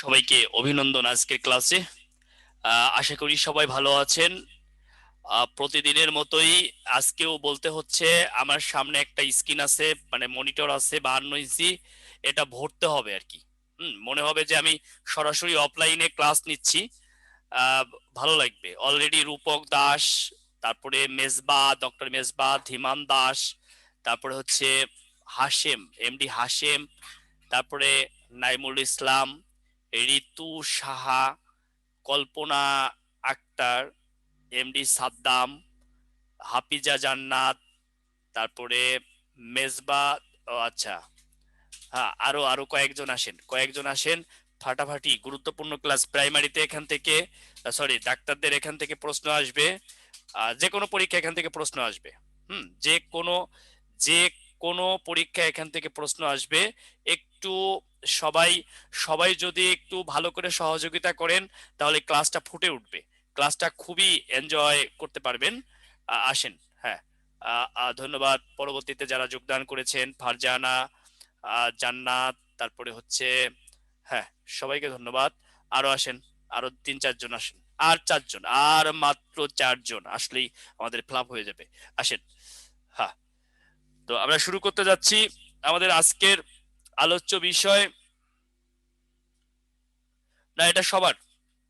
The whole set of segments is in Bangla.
সবাইকে অভিনন্দন আজকের ক্লাসে। আশা করি সবাই ভালো আছেন। প্রতিদিনের মতোই আজকেও বলতে হচ্ছে, আমার সামনে একটা স্ক্রিন আছে, মানে মনিটর আছে 52 ইঞ্চি, এটা ভরতে হবে আর কি। মনে হবে যে আমি সরাসরি অফলাইনে ক্লাস নিচ্ছি। আহ, ভালো লাগবে। অলরেডি রূপক দাস, তারপরে মেজবা, ডক্টর মেজবা, ধীমান দাস, তারপরে হচ্ছে হাশেম, এমডি হাশেম, তারপরে নাইমুল ইসলাম, ঋতু সাহা, কল্পনা আক্তার, এমডি সাদ্দাম, হাফিজা জান্নাত, তারপরে মেজবা। ও আচ্ছা, হ্যাঁ, আরো আরো কয়েকজন আসেন। ফাটাফাটি গুরুত্বপূর্ণ ক্লাস প্রাইমারিতে এখান থেকে, সরি, ডাক্তারদের এখান থেকে প্রশ্ন আসবে। যে কোনো পরীক্ষা এখান থেকে প্রশ্ন আসবে। যে কোনো পরীক্ষা এখান থেকে প্রশ্ন আসবে। একটু সবাই সবাই যদি একটু ভালো করে সহযোগিতা করেন, তাহলে ক্লাসটা ফুটে উঠবে। ক্লাসটা খুবই এনজয় করতে পারবেন। আসেন। হ্যাঁ, ধন্যবাদ। পরবর্তীতে যারা যোগদান করেছেন, ফারজানা, জান্নাত, তারপরে হচ্ছে, হ্যাঁ, সবাইকে ধন্যবাদ। আরো আসেন, আরো 3-4 জন আসেন। আর 4 জন, আর মাত্র 4 জন আসলেই আমাদের ফ্লাপ হয়ে যাবে। আসেন। হ্যাঁ, তো আমরা শুরু করতে যাচ্ছি আমাদের আজকের আলোচ্য বিষয়। না, এটা সবার,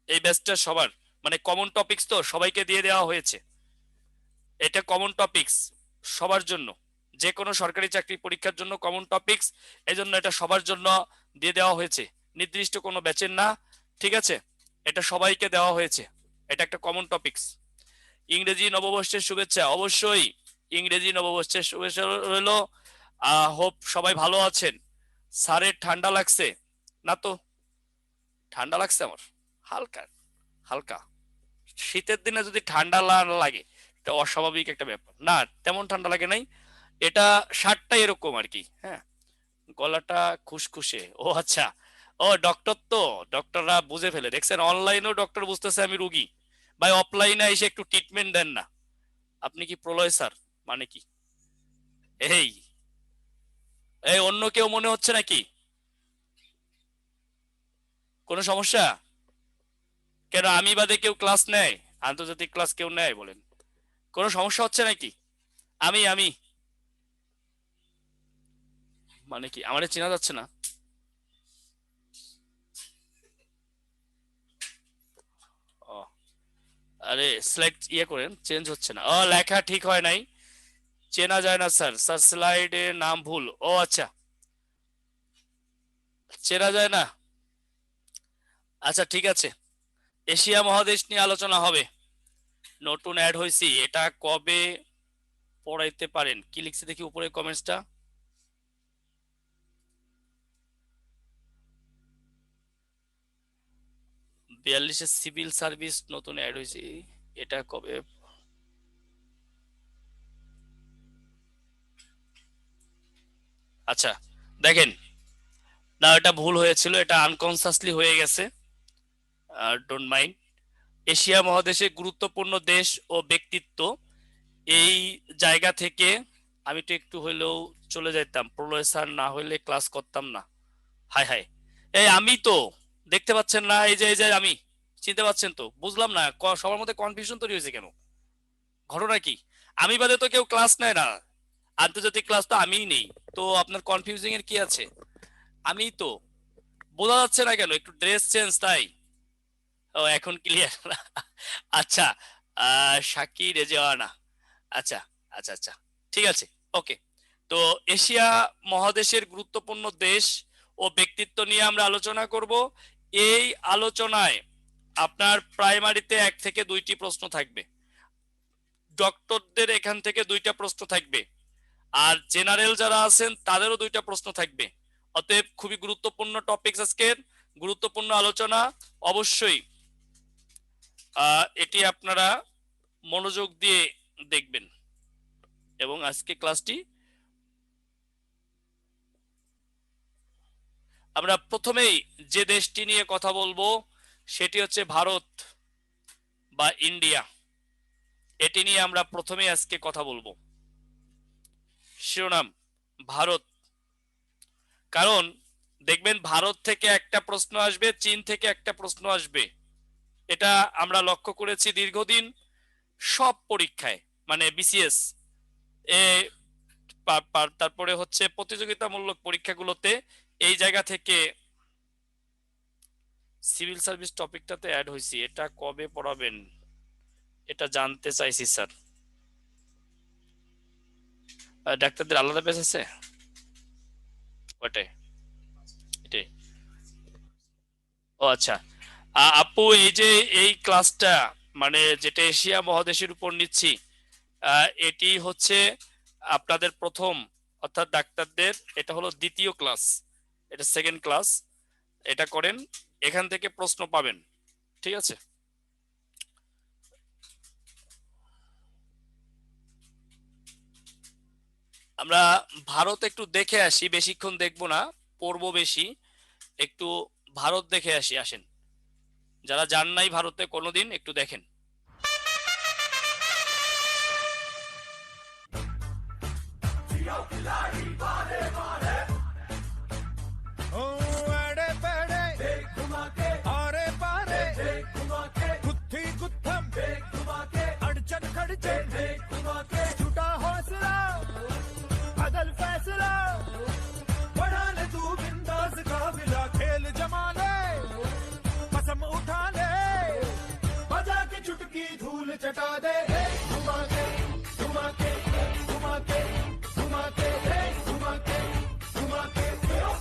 এই ব্যাচটা সবার, মানে কমন টপিকস, তো সবাইকে দিয়ে দেওয়া হয়েছে। এটা কমন টপিকস সবার জন্য, যে কোনো সরকারি চাকরি পরীক্ষার জন্য কমন টপিকস। এই জন্য এটা সবার জন্য দিয়ে দেওয়া হয়েছে, নির্দিষ্ট কোনো ব্যাচের না। ঠিক আছে, এটা সবাইকে দেওয়া হয়েছে। এটা একটা কমন টপিকস। ইংরেজি নববর্ষের শুভেচ্ছা। অবশ্যই ইংরেজি নববর্ষের শুভেচ্ছা রইল। হোপ সবাই ভালো আছেন। স্যারের ঠান্ডা লাগছে না তো? ঠান্ডা লাগছে আমার, হালকা হালকা। শীতের দিনে যদি ঠান্ডা লাগে, এটা অস্বাভাবিক একটা ব্যাপার না, তেমন ঠান্ডা লাগে নাই। এটা শার্টটা এরকম আর কি। হ্যাঁ, গলাটা খুশখুশে। ও আচ্ছা, ও ডক্টর তো, ডক্টররা বুঝে ফেলে, দেখছেন অনলাইনেও ডক্টর বুঝতেছে আমি রুগী। ভাই, অফলাইনে এসে একটু ট্রিটমেন্ট দেন না। আপনি কি প্রলয় স্যার? মানে কি? এই এই অন্য কেউ মনে হচ্ছে নাকি? কোনো সমস্যা? কেন, আমি বাদে কেউ ক্লাস নেয়? আন্তর্জাতিক ক্লাস কেউ নেয় বলেন? কোনো সমস্যা হচ্ছে নাকি? আমি মানে কি, আমারে চেনা যাচ্ছে না? ও, আরে স্লাইড ইয়ে করেন, চেঞ্জ হচ্ছে না। ও, লেখা ঠিক হয় নাই, চেনা যায় না স্যার। স্যার স্লাইডে নাম ভুল। ও আচ্ছা, চেনা যায় না। আচ্ছা, ঠিক আছে। এশিয়া মহাদেশ নিয়ে আলোচনা হবে। নতুন অ্যাড হয়েছি, এটা কবে পড়াইতে পারেন? কি লিখছে দেখি উপরে কমেন্টসটা। 42-এ সিভিল সার্ভিস নতুন অ্যাড হয়েছে, এটা কবে? আচ্ছা, দেখেন, না, এটা ভুল হয়েছিল, এটা আনকনসাসলি হয়ে গেছে। Don't mind. এশিয়া মহাদেশে গুরুত্বপূর্ণ দেশ ও ব্যক্তিত্ব, এই জায়গা থেকে আমি তো একটু হইলেও চলে যাইতাম, প্রলয় স্যার না হইলে ক্লাস করতাম না। হাই হাই, এই আমি তো, দেখতে পাচ্ছেন না? এই যে আমি, চিনতে পাচ্ছেন তো? বুঝলাম না, সবার মধ্যে কনফিউশন তৈরি হয়েছে কেন? ঘটনা কি? আমি বাদে তো কেউ ক্লাস নেয় না, আন্তর্জাতিক ক্লাস তো আমিই নেই। তো আপনার কনফিউজিং এর কি আছে? আমিই তো। বোঝা যাচ্ছে না কেন? একটু ড্রেস চেঞ্জ তাই? ও, এখন ক্লিয়ার। আচ্ছা, শাকির রেজওয়ানা। আচ্ছা আচ্ছা আচ্ছা, ঠিক আছে, ওকে। তো এশিয়া মহাদেশের গুরুত্বপূর্ণ দেশ ও ব্যক্তিত্ব নিয়ে আমরা আলোচনা করব। এই আলোচনায় আপনার প্রাইমারিতে 1 থেকে 2টি প্রশ্ন থাকবে, ডক্টরদের এখান থেকে 2টা প্রশ্ন থাকবে, আর জেনারেল যারা আছেন তাদেরও 2টা প্রশ্ন থাকবে। অতএব খুবই গুরুত্বপূর্ণ টপিক আজকের, গুরুত্বপূর্ণ আলোচনা। অবশ্যই এটি আপনারা মনোযোগ দিয়ে দেখবেন। এবং আজকে ক্লাসটি আমরা প্রথমেই যে দেশটি নিয়ে কথা বলবো সেটি হচ্ছে ভারত বা ইন্ডিয়া। এটি নিয়ে আমরা প্রথমে আজকে কথা বলবো। শিরোনাম ভারত। কারণ দেখবেন ভারত থেকে একটা প্রশ্ন আসবে, চীন থেকে একটা প্রশ্ন আসবে। এটা আমরা লক্ষ্য করেছি দীর্ঘদিন সব পরীক্ষায়, মানে বিসিএস এ তারপরে হচ্ছে প্রতিযোগিতামূলক পরীক্ষাগুলোতে এই জায়গা থেকে সিভিল সার্ভিস টপিকটাতে অ্যাড হয়েছি। এটা কবে পড়াবেন এটা জানতে চাইছি স্যার। ডাক্তারদের আলাদা ব্যাচ আছে ওটাই, এটাই। ও আচ্ছা। আপু এই যে এই ক্লাসটা, মানে যেটা এশিয়া মহাদেশের উপর নিচ্ছি, এটি হচ্ছে আপনাদের প্রথম, অর্থাৎ ডাক্তারদের এটা হলো দ্বিতীয় ক্লাস, এটা সেকেন্ড ক্লাস। এটা করেন, এখান থেকে প্রশ্ন পাবেন, ঠিক আছে? আমরা ভারত একটু দেখে আসি, বেশিক্ষণ দেখবো না, পড়বো বেশি, একটু ভারত দেখে আসি। আসেন, যারা যান নাই ভারতে কোনোদিন, একটু দেখেন। चटा दे घुमा के घुमा के घुमा के घुमा के घुमा के घुमा के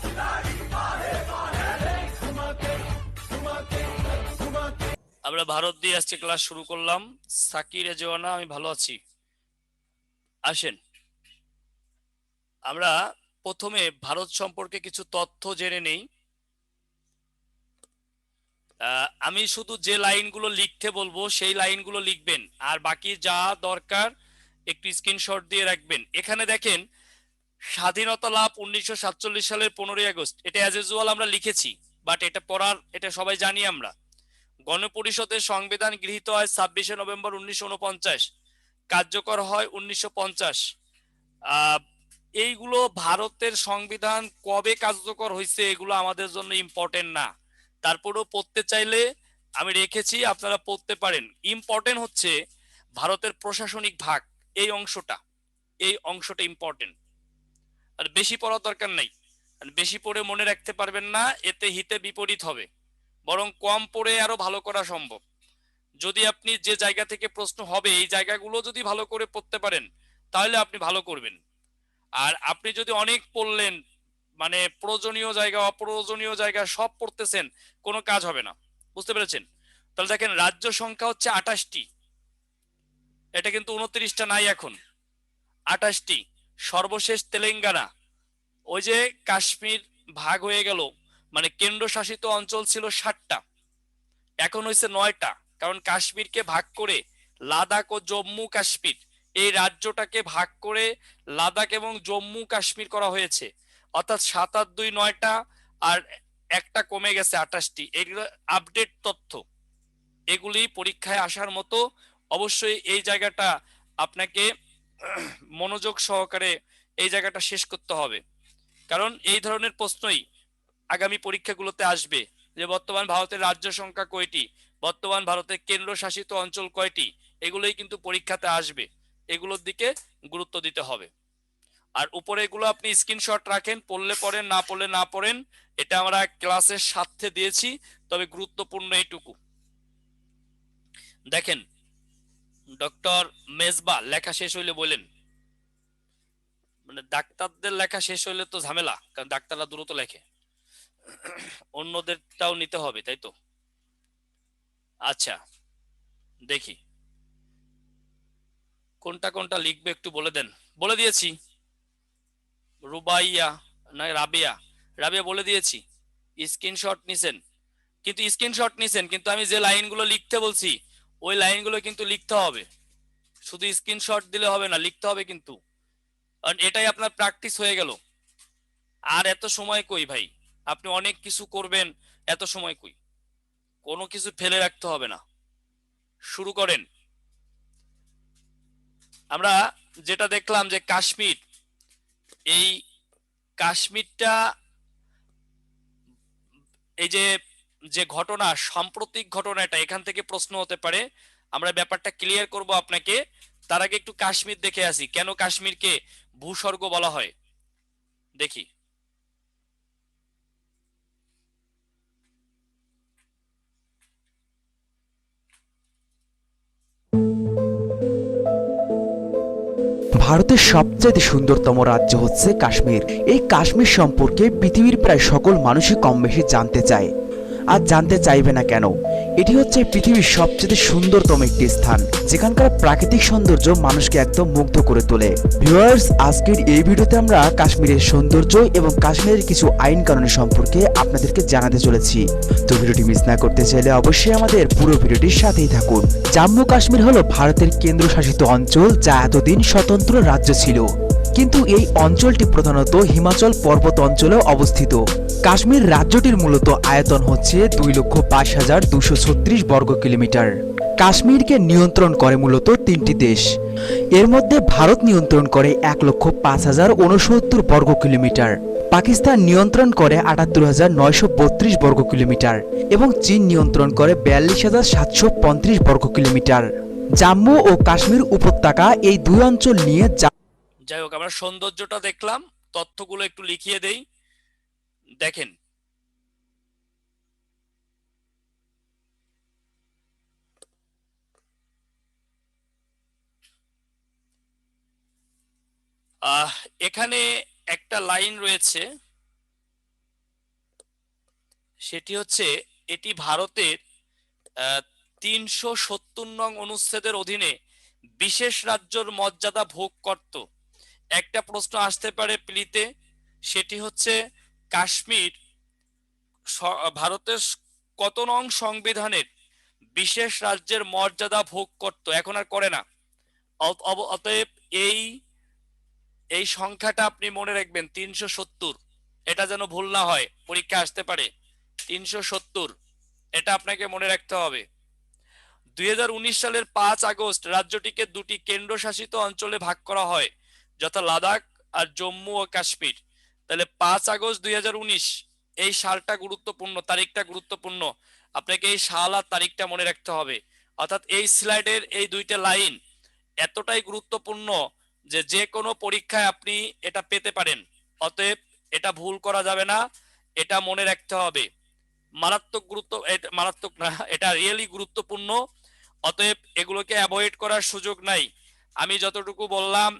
खिलाड़ी बाहे बाहे घुमा के घुमा के घुमा के। আমরা ভারত দিয়ে আজকে ক্লাস শুরু করলাম। সাকির রেজওয়ানা, আমি ভালো আছি। আসেন আমরা প্রথমে ভারত সম্পর্কে কিছু তথ্য জেনে নেই। আমি শুধু যে লাইনগুলো লিখতে বলবো সেই লাইনগুলো লিখবেন, আর বাকি যা দরকার একটু স্ক্রিনশট দিয়ে রাখবেন। এখানে দেখেন, স্বাধীনতা লাভ 1947 সালের 15ই আগস্ট, এটা অ্যাজ ইউজুয়াল আমরা লিখেছি, বাট এটা পড়ার, এটা সবাই জানি আমরা। গণপরিষদের সংবিধান গৃহীত হয় 26শে নভেম্বর 1949, কার্যকর হয় 1950। এইগুলো ভারতের সংবিধান কবে কার্যকর হয়েছে এগুলো আমাদের জন্য ইম্পর্টেন্ট না, তারপরেও পড়তে চাইলে আমি রেখেছি, আপনারা পড়তে পারেন। ইম্পর্টেন্ট হচ্ছে ভারতের প্রশাসনিক ভাগ, এই অংশটা, এই অংশটা ইম্পর্টেন্ট। আর বেশি পড়ার দরকার নাই, বেশি পড়ে মনে রাখতে পারবেন না, এতে হিতে বিপরীত হবে। বরং কম পড়ে আরো ভালো করা সম্ভব। যদি আপনি যে জায়গা থেকে প্রশ্ন হবে এই জায়গাগুলো যদি ভালো করে পড়তে পারেন, তাহলে আপনি ভালো করবেন। আর আপনি যদি অনেক পড়লেন, মানে প্রয়োজনীয় জায়গা অপ্রয়োজনীয় জায়গা সব পড়তেছেন, কোনো কাজ হবে না। বুঝতে পেরেছেন? তাহলে দেখেন, রাজ্য সংখ্যা হচ্ছে 28টি, এটা কিন্তু 29টা নাই এখন, 28টি। সর্বশেষ তেলেঙ্গানা, ওই যে কাশ্মীর ভাগ হয়ে গেল, মানে কেন্দ্রশাসিত অঞ্চল ছিল 60টা, এখন হয়েছে 9টা, কারণ কাশ্মীরকে ভাগ করে লাদাখ ও জম্মু কাশ্মীর, এই রাজ্যটাকে ভাগ করে লাদাখ এবং জম্মু কাশ্মীর করা হয়েছে। অর্থাৎ 7 আর 2 9টা, আর একটা কমে গেছে 28টি। এগুলো আপডেট তথ্য, এগুলি পরীক্ষায় আসার মতো। অবশ্যই এই জায়গাটা আপনাকে মনোযোগ সহকারে এই জায়গাটা শেষ করতে হবে, কারণ এই ধরনের প্রশ্নই আগামী পরীক্ষাগুলোতে আসবে, যে বর্তমান ভারতের রাজ্য সংখ্যা কয়টি, বর্তমান ভারতের কেন্দ্রশাসিত অঞ্চল কয়টি, এগুলোই কিন্তু পরীক্ষাতে আসবে। এগুলোর দিকে গুরুত্ব দিতে হবে। আর উপরে এগুলো আপনি স্ক্রিনশট রাখেন, পড়লে পড়েন, না পড়লে না পড়েন, এটা আমরা ক্লাসের সাথে দিয়েছি। তবে গুরুত্বপূর্ণ এইটুকু দেখেন, ডক্টর মেজবা লেখা শেষ হইলে বলেন, মানে ডাক্তারদের লেখা শেষ হইলে তো ঝামেলা, কারণ ডাক্তাররা দ্রুত লেখে, অন্যদেরটাও নিতে হবে, তাই তো? আচ্ছা, দেখি কোনটা কোনটা লিখবে একটু বলে দেন। বলে দিয়েছি, রুবাইয়া না রাবিয়া, রাবিয়া বলে দিয়েছি। স্ক্রিনশট নিছেন, কিন্তু স্ক্রিনশট নিছেন, কিন্তু আমি যে লাইনগুলো লিখতে বলছি ওই লাইনগুলো কিন্তু লিখতে হবে, শুধু স্ক্রিনশট দিলে হবে না, লিখতে হবে কিন্তু। কারণ এটাই আপনার প্র্যাকটিস হয়ে গেল। আর এত সময় কই ভাই, আপনি অনেক কিছু করবেন, এত সময় কই? কোনো কিছু ফেলে রাখতে হবে না, শুরু করেন। আমরা যেটা দেখলাম, যে কাশ্মীর, এই কাশ্মীরটা, এই যে যে ঘটনা, সাম্প্রতিক ঘটনাটা, এখান থেকে প্রশ্ন হতে পারে। আমরা ব্যাপারটা ক্লিয়ার করব আপনাকে। তার আগে একটু কাশ্মীর দেখে আসি, কেন কাশ্মীরকে ভূস্বর্গ বলা হয় দেখি। ভারতের সবচেয়ে সুন্দরতম রাজ্য হচ্ছে কাশ্মীর। এই কাশ্মীর সম্পর্কে পৃথিবীর প্রায় সকল মানুষই কম বেশি জানতে চায়। আর জানতে চাইবে না কেন? এটি হচ্ছে পৃথিবীর সবচেয়ে সুন্দরতম একটি স্থান, যেখানকার প্রাকৃতিক সৌন্দর্য মানুষকে একদম মুগ্ধ করে তোলে। ভিউয়ার্স, আজকের এই ভিডিওতে আমরা কাশ্মীরের সৌন্দর্য এবং কাশ্মীরের কিছু আইন কানুন সম্পর্কে আপনাদেরকে জানাতে চলেছি। তো ভিডিওটি মিস না করতে চাইলে অবশ্যই আমাদের পুরো ভিডিওটির সাথেই থাকুন। জম্মু কাশ্মীর হলো ভারতের কেন্দ্রশাসিত অঞ্চল, যা এতদিন স্বতন্ত্র রাজ্য ছিল। কিন্তু এই অঞ্চলটি প্রধানত হিমাচল পর্বত অঞ্চলে অবস্থিত। কাশ্মীর রাজ্যটির মূলত আয়তন হচ্ছে 2,22,236 বর্গ কিলোমিটার। কাশ্মীরকে নিয়ন্ত্রণ করে মূলত তিনটি দেশ। এর মধ্যে ভারত নিয়ন্ত্রণ করে 1,05,069 বর্গ কিলোমিটার, পাকিস্তান নিয়ন্ত্রণ করে 78,932 বর্গ কিলোমিটার এবং চীন নিয়ন্ত্রণ করে 42,735 বর্গ কিলোমিটার। জম্মু ও কাশ্মীর উপত্যকা এই দুই অঞ্চল নিয়ে যাই হোক, আমরা সৌন্দর্যটা দেখলাম, তথ্যগুলো একটু লিখিয়ে দেই। দেখেন, এখানে একটা লাইন রয়েছে, সেটি হচ্ছে এটি ভারতের 370 নং অনুচ্ছেদের অধীনে বিশেষ রাজ্যের মর্যাদা ভোগ করত। একটা প্রশ্ন আসতে পারে প্লিতে, সেটি হচ্ছে কাশ্মীর ভারতের কত নং সংবিধানের বিশেষ রাজ্যের মর্যাদা ভোগ করত, এখন আর করে না। অতএব এই এই সংখ্যাটা আপনি মনে রাখবেন, 370। এটা যেন ভুল না হয়, পরীক্ষা আসতে পারে। 370, এটা আপনাকে মনে রাখতে হবে। 2019 সালের 5 আগস্ট রাজ্যটিকে দুটি কেন্দ্রশাসিত অঞ্চলে ভাগ করা হয়, যথা লাদাখ আর জম্মু ও কাশ্মীর। তাহলে 5 আগস্ট 2019, এই সালটা গুরুত্বপূর্ণ, তারিখটা গুরুত্বপূর্ণ। আপনাকে এই সাল আর তারিখটা মনে রাখতে হবে। অর্থাৎ এই স্লাইডের এই দুইটা লাইন এতটাই গুরুত্বপূর্ণ যে যে কোনো পরীক্ষায় আপনি এটা পেতে পারেন। অতএব এটা ভুল করা যাবে না, এটা মনে রাখতে হবে। মারাত্মক গুরুত্ব, মারাত্মক না, এটা রিয়েলি গুরুত্বপূর্ণ। অতএব এগুলোকে অ্যাভয়েড করার সুযোগ নাই। আমি যতটুকু বললাম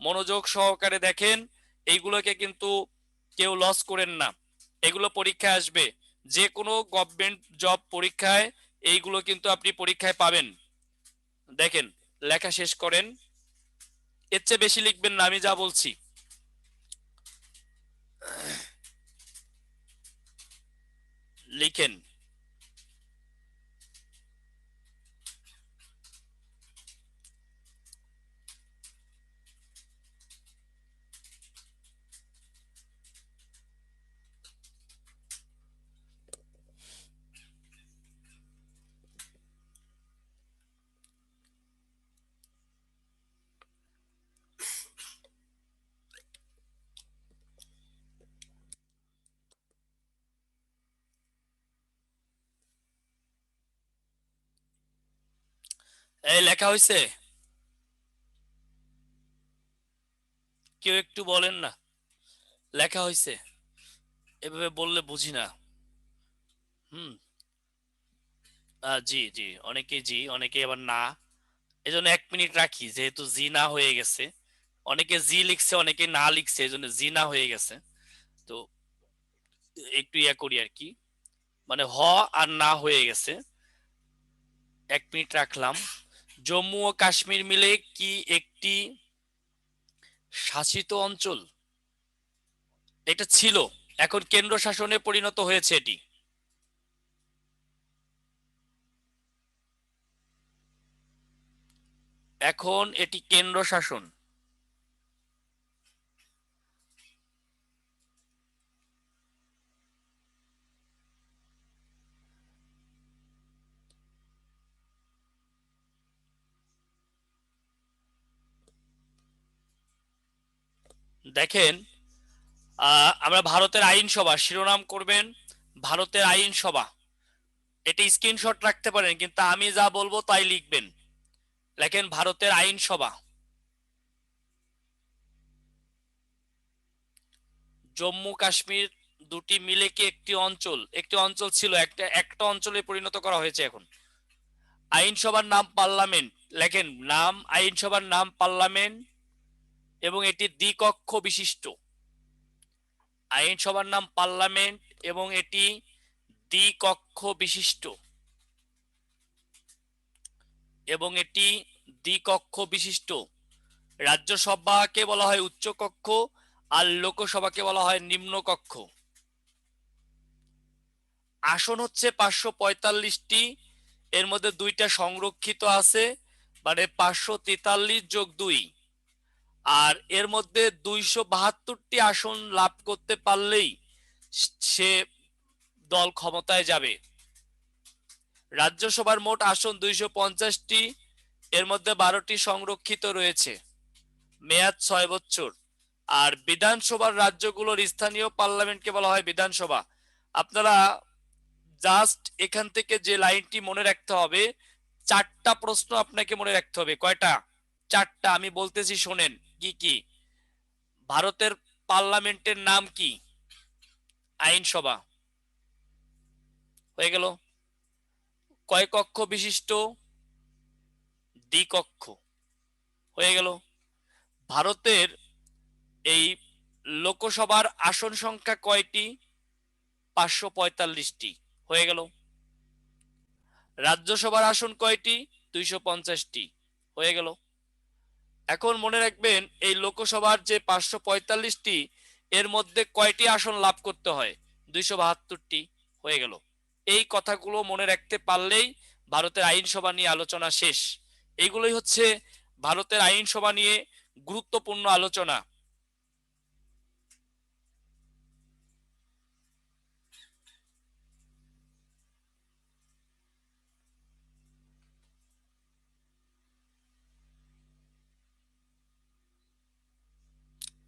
মনোযোগ সহকারে দেখেন, এইগুলোকে কিন্তু কেউ লস করেন না। এগুলো পরীক্ষায় আসবে, যে কোনো গভর্নমেন্ট জব পরীক্ষায় এইগুলো কিন্তু আপনি পরীক্ষায় পাবেন। দেখেন, লেখা শেষ করেন, এর চেয়ে বেশি লিখবেন না, আমি যা বলছি। লিখেন। এই লেখা হয়েছে? কেউ একটু বলেন না, লেখা হয়েছে? এভাবে বললে বুঝি না। হুম। জি জি, অনেকে জি, অনেকে আবার না। এজন্য 1 মিনিট রাখি, যেহেতু জি না হয়ে গেছে। অনেকে জি লিখছে, অনেকে না লিখছে, এজন্য জি না হয়ে গেছে। তো একটু ইয়া করি আর কি, মানে হ আর না হয়ে গেছে। 1 মিনিট রাখলাম। জম্মু ও কাশ্মীর মিলে কি একটি শাসিত অঞ্চল? এটা ছিল, এখন কেন্দ্র শাসনে পরিণত হয়েছে এটি। এখন এটি কেন্দ্র শাসন। দেখেন, আমরা ভারতের আইনসভা শিরোনাম করবেন ভারতের আইনসভা, এটি স্ক্রিনশট রাখতে পারেন, কিন্তু আমি যা বলবো তাই লিখবেন। লেখেন ভারতের আইনসভা। জম্মু কাশ্মীর দুটি মিলে কি একটি অঞ্চল? একটি অঞ্চল ছিল, একটা অঞ্চলে পরিণত করা হয়েছে এখন। আইনসভার নাম পার্লামেন্ট। লেখেন নাম, আইনসভার নাম পার্লামেন্ট এবং এটি দ্বিকক্ষ বিশিষ্ট। আইনসভার নাম পার্লামেন্ট এবং এটি দ্বিকক্ষ বিশিষ্ট, এবং এটি দ্বিকক্ষ বিশিষ্ট। রাজ্যসভাকে বলা হয় উচ্চ কক্ষ আর লোকসভাকে বলা হয় নিম্ন কক্ষ। আসন হচ্ছে 545টি, এর মধ্যে 2টা সংরক্ষিত আছে, মানে 543+2, আর এর মধ্যে 272টি আসন লাভ করতে পারলেই সে দল ক্ষমতায় যাবে। রাজ্যসভার মোট আসন 250টি, এর মধ্যে 12টি সংরক্ষিত রয়েছে, মেয়াদ 6 বছর। আর বিধানসভার রাজ্যগুলোর স্থানীয় পার্লামেন্টকে বলা হয় বিধানসভা। আপনারা জাস্ট এখান থেকে যে লাইনটি মনে রাখতে হবে, 4টা প্রশ্ন আপনাকে মনে রাখতে হবে। কয়টা? 4টা। আমি বলতেছি শোনেন। কি কি? ভারতের পার্লামেন্টের নাম কি? আইনসভা। হয়ে গেল। কয় কক্ষ বিশিষ্ট? দ্বিকক্ষ। হয়ে গেল। ভারতের এই লোকসভার আসন সংখ্যা কয়টি? 545টি। হয়ে গেল। রাজ্যসভার আসন কয়টি? 250টি। হয়ে গেল। এখন মনে রাখবেন এই লোকসভার যে 545টি, এর মধ্যে কয়টি আসন লাভ করতে হয়? 272টি। হয়ে গেল। এই কথাগুলো মনে রাখতে পারলেই ভারতের আইনসভা নিয়ে আলোচনা শেষ। এইগুলোই হচ্ছে ভারতের আইনসভা নিয়ে গুরুত্বপূর্ণ আলোচনা।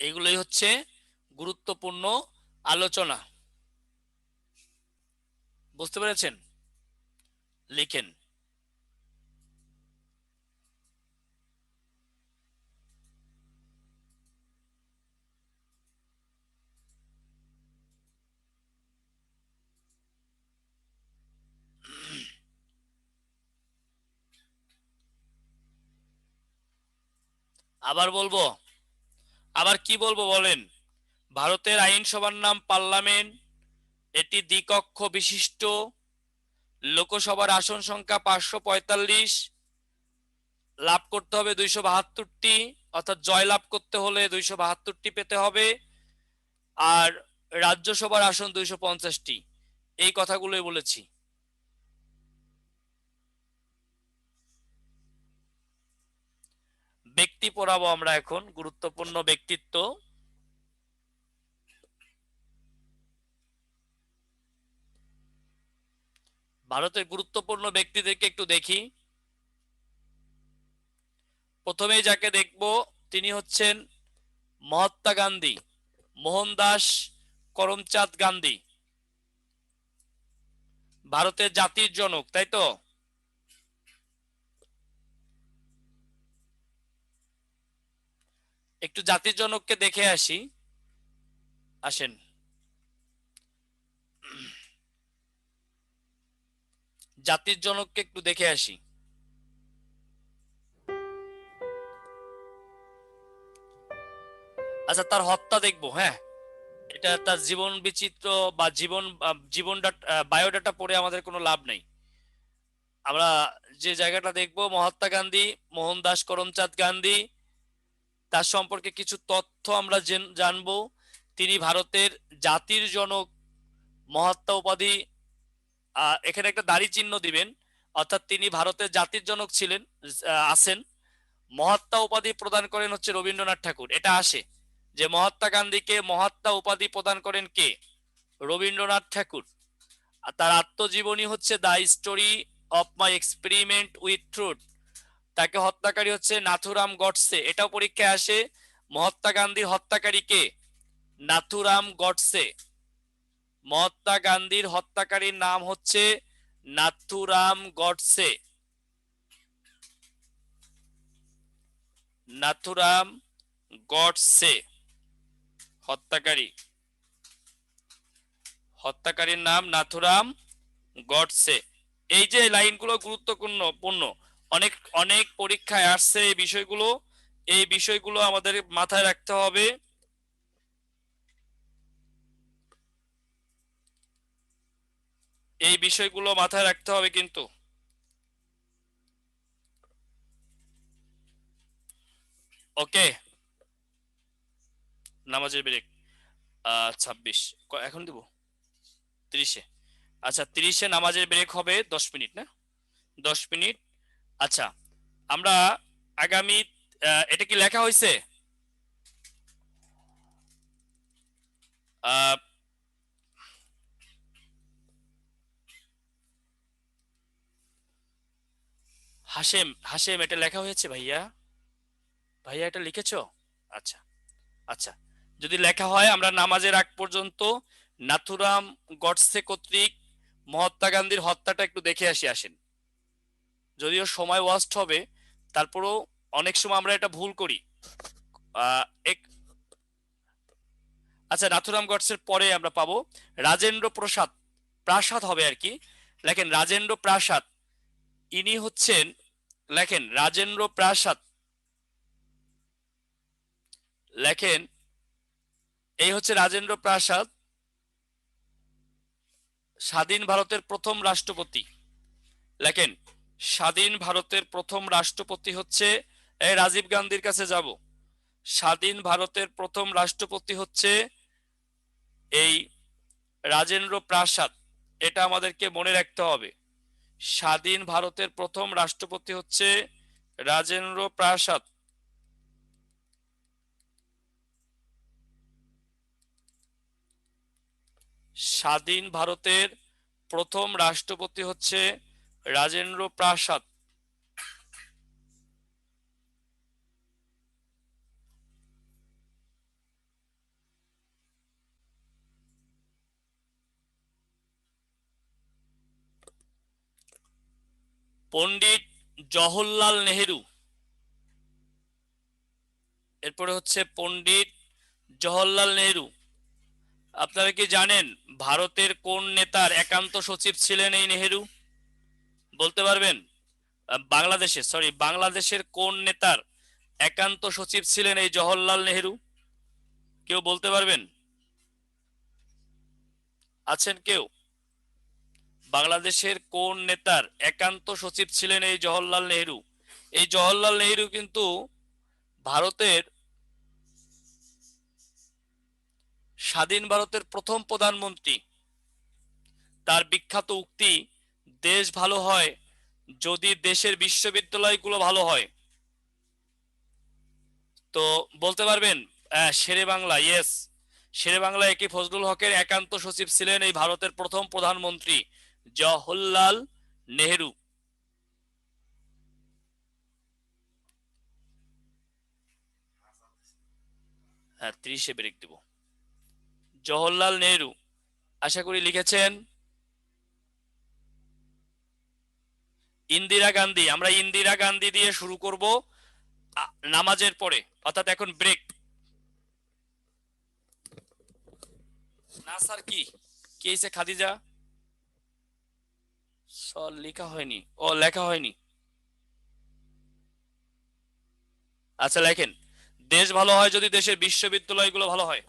এগুলোই হচ্ছে গুরুত্বপূর্ণ আলোচনা। বুঝতে পেরেছেন? লিখেন। আবার বলবো? আবার কি বলবো বলেন? ভারতের আইনসভার নাম পার্লামেন্ট, এটি দ্বিকক্ষ বিশিষ্ট, লোকসভার আসন সংখ্যা 545, লাভ করতে হবে 272টি, অর্থাৎ জয় লাভ করতে হলে 272টি পেতে হবে, আর রাজ্যসভার আসন 250টি। এই কথাগুলোই বলেছি। ব্যক্তি পড়াবো আমরা এখন, গুরুত্বপূর্ণ ব্যক্তিত্ব। ভারতের গুরুত্বপূর্ণ ব্যক্তিদেরকে একটু দেখি। প্রথমেই যাকে দেখব তিনি হচ্ছেন মহাত্মা গান্ধী, মোহনদাস করমচাঁদ গান্ধী। ভারতের জাতির জনক, তাই তো? একটু জাতির জনককে দেখে আসি। আসেন। জাতির জনককে একটু দেখে আসি। আচ্ছা, তার হত্যা দেখবো। হ্যাঁ, এটা তার জীবন বিচিত্র বা জীবন বায়োডাটা পড়ে আমাদের কোনো লাভ নেই। আমরা যে জায়গাটা দেখবো, মহাত্মা গান্ধী, মোহনদাস করমচাঁদ গান্ধী, তার সম্পর্কে কিছু তথ্য আমরা জানবো। তিনি ভারতের জাতির জনক। মহাত্মা উপাধি, এখানে একটা দাড়ি চিহ্ন দিবেন, অর্থাৎ তিনি ভারতের জাতির জনক ছিলেন, আছেন। মহাত্মা উপাধি প্রদান করেন হচ্ছে রবীন্দ্রনাথ ঠাকুর। এটা আসে যে মহাত্মা গান্ধীকে মহাত্মা উপাধি প্রদান করেন কে? রবীন্দ্রনাথ ঠাকুর। আর তার আত্মজীবনী হচ্ছে the story of my experiment with truth. তাকে হত্যাকারী হচ্ছে নাথুরাম গডসে। এটাও পরীক্ষায় আসে। মহাত্মা গান্ধীর হত্যাকারী কে? নাথুরাম গডসে। মহাত্মা গান্ধীর হত্যাকারীর নাম হচ্ছে নাথুরাম গডসে। নাথুরাম গডসে হত্যাকারীর নাম নাথুরাম গডসে। এই যে লাইনগুলো গুরুত্বপূর্ণ, অনেক অনেক পরীক্ষায় আসছে এই বিষয়গুলো আমাদের মাথায় রাখতে হবে। এই বিষয়গুলো মাথায় রাখতে হবে কিন্তু। ওকে, নামাজের ব্রেক 26 এখন দিব 30-এ। আচ্ছা 30-এ নামাজের ব্রেক হবে 10 মিনিট, না 10 মিনিট। আচ্ছা আমরা আগামী এটা কি লেখা হয়েছে? হাশেম, হাশেম এটা লেখা হয়েছে ভাইয়া? ভাইয়া এটা লিখেছো? আচ্ছা আচ্ছা, যদি লেখা হয় আমরা নামাজের আগ পর্যন্ত নাথুরাম গডসে কর্তৃক মহাত্মা গান্ধীর হত্যাটা একটু দেখে আসেন। যদিও সময় ওয়াস্ট হবে, তারপরও অনেক সময় আমরা এটা ভুল করি। আহ, এক আচ্ছা নাথুরাম গডসের পরে আমরা পাবো রাজেন্দ্র প্রসাদ, প্রাসাদ হবে আর কি। লেখেন রাজেন্দ্র প্রাসাদ, ইনি হচ্ছেন, লেখেন রাজেন্দ্র প্রাসাদ, লেখেন এই হচ্ছে রাজেন্দ্র প্রাসাদ, স্বাধীন ভারতের প্রথম রাষ্ট্রপতি। লেখেন স্বাধীন ভারতের প্রথম রাষ্ট্রপতি হচ্ছে, এই রাজীব গান্ধীর কাছে যাব, স্বাধীন ভারতের প্রথম রাষ্ট্রপতি হচ্ছে এই রাজেন্দ্র প্রাসাদ। এটা আমাদেরকে মনে রাখতে হবে, স্বাধীন ভারতের প্রথম রাষ্ট্রপতি হচ্ছে রাজেন্দ্র প্রাসাদ। স্বাধীন ভারতের প্রথম রাষ্ট্রপতি হচ্ছে রাজেন্দ্র প্রাসাদ। পণ্ডিত জওহরলাল নেহেরু, এরপরে হচ্ছে পণ্ডিত জওহরলাল নেহেরু। আপনারা কি জানেন ভারতের কোন নেতার একান্ত সচিব ছিলেন এই নেহেরু? বলতে পারবেন? বাংলাদেশের কোন নেতার একান্ত সচিব ছিলেন এই জওহরলাল নেহেরু? কেউ বলতে পারবেন? আছেন কেউ? বাংলাদেশের কোন নেতার একান্ত সচিব ছিলেন এই জওহরলাল নেহেরু? এই জওহরলাল নেহেরু কিন্তু ভারতের, স্বাধীন ভারতের প্রথম প্রধানমন্ত্রী। তার বিখ্যাত উক্তি, দেশ ভালো হয় যদি দেশের বিশ্ববিদ্যালয়গুলো ভালো হয়। তো বলতে পারবেন শেরে বাংলা? ইয়েস, শেরে বাংলা একে ফজলুল হকের একান্ত সচিব ছিলেন এই ভারতের প্রথম প্রধানমন্ত্রী জওহরলাল নেহেরু। হ্যাঁ 30-এ ব্রেক দেব। জওহরলাল নেহেরু আশা করি লিখেছেন। ইন্দিরা গান্ধী, আমরা ইন্দিরা গান্ধী দিয়ে শুরু করব নামাজের পরে, অর্থাৎ এখন ব্রেক। না স্যার কি কি হয়েছে খাদিজা? সর লেখা হয়নি, ও লেখা হয়নি। আচ্ছা লেখেন দেশ ভালো হয় যদি দেশের বিশ্ববিদ্যালয়গুলো ভালো হয়।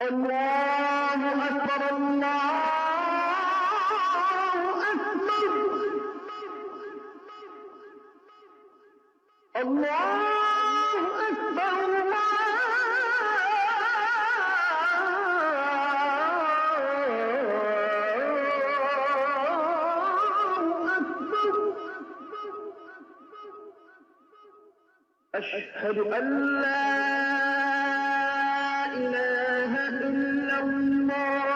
الله أكبر الله أكبر الله أكبر الله أكبر أشهد أن لا إله إلا الله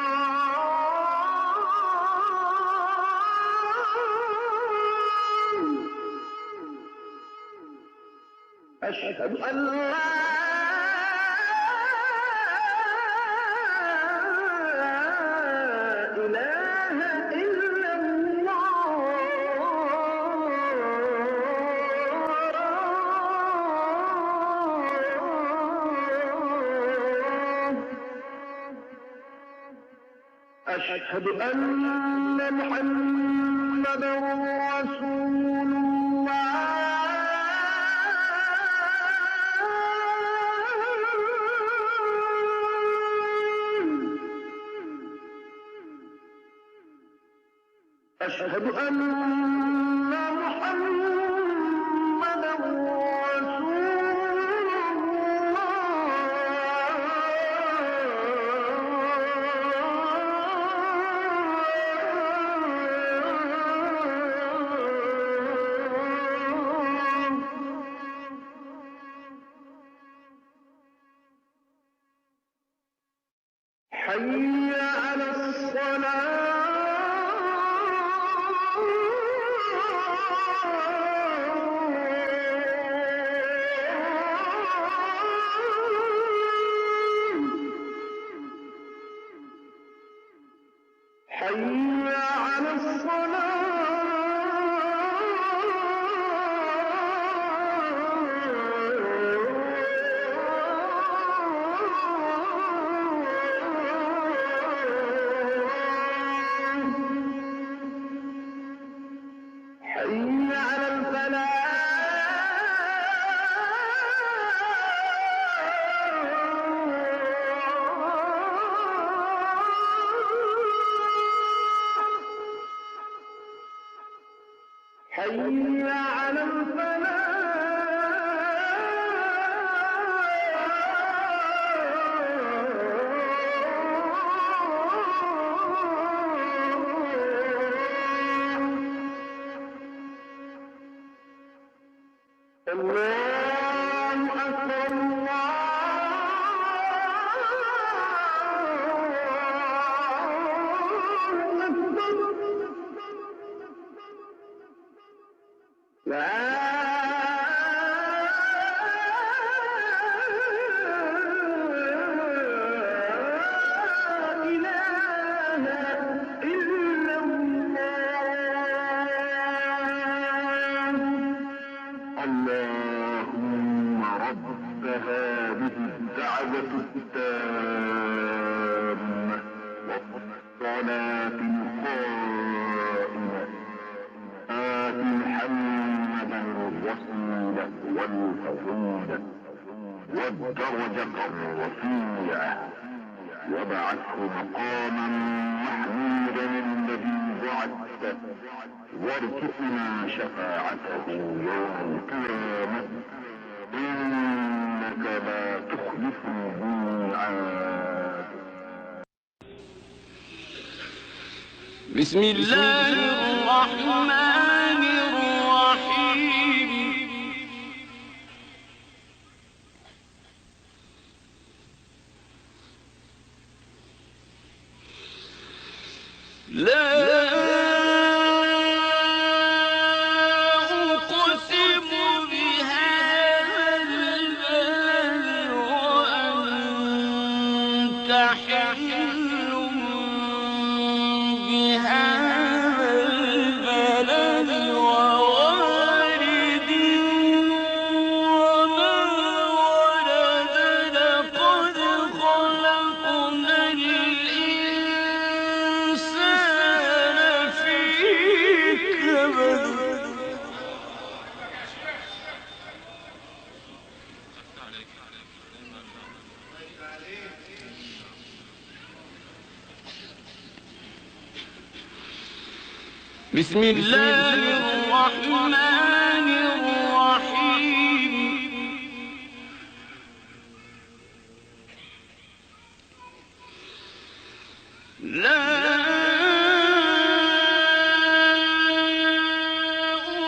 أشهد أن لا إله إلا الله أشهد أن محمدا رسول الله أشهد أن محمدا رسول الله حي على الصلاة حي على الصلاة حي على الفلاح حي على الفلاح الله أكبر الله أكبر لا إله إلا الله اللهم رب هذه الدعوة التامة والصلاة القائمة آت محمدا الوسيلة والفضيلة والدرجة الرفيعة وابعثه مقاما محمودا الذي وعدته وارزقنا شفاعته يوم القيامة إنك لا تخلف الميعاد بسم الله الرحمن الرحيم لا أقسم بهذا البلد وأنت حل بهذا بسم الله الرحمن الرحيم لا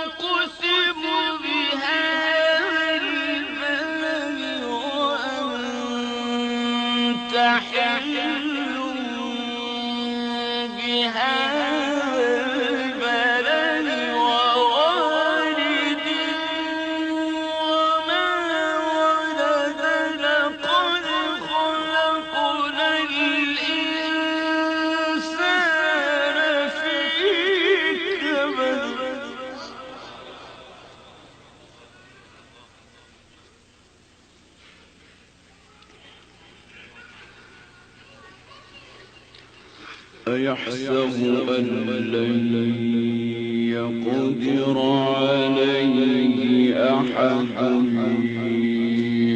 أقسم بهذا البلد وأنت حل بهذا البلد ووالد وما ولد لقد خلقنا الإنسان في كبد أيحسب أن لن يقدر عليه أحد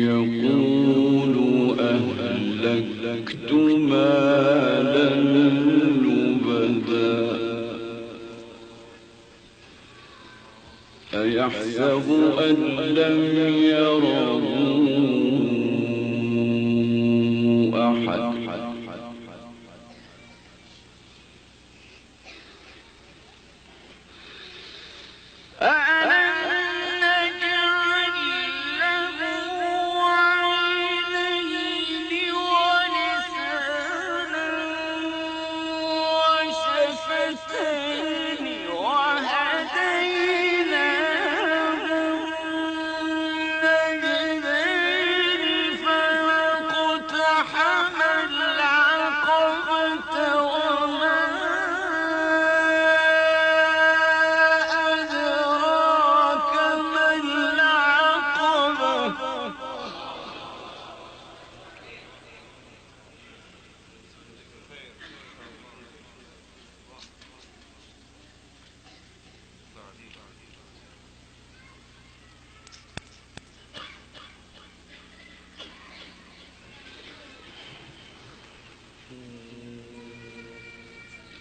يقول أهلكت مالا لبدا أيحسب أن لم يره أحد أَلَمْ نَجْعَل لَّهُ عَيْنَيْنِ وَلِسَانًا وَشَفَتَيْنِ وَهَدَيْنَاهُ النَّجْدَيْنِ فَلَاقْتَحَمَ الْعَقَبَةَ وَمَا أَدْرَاكَ مَا الْعَقَبَةُ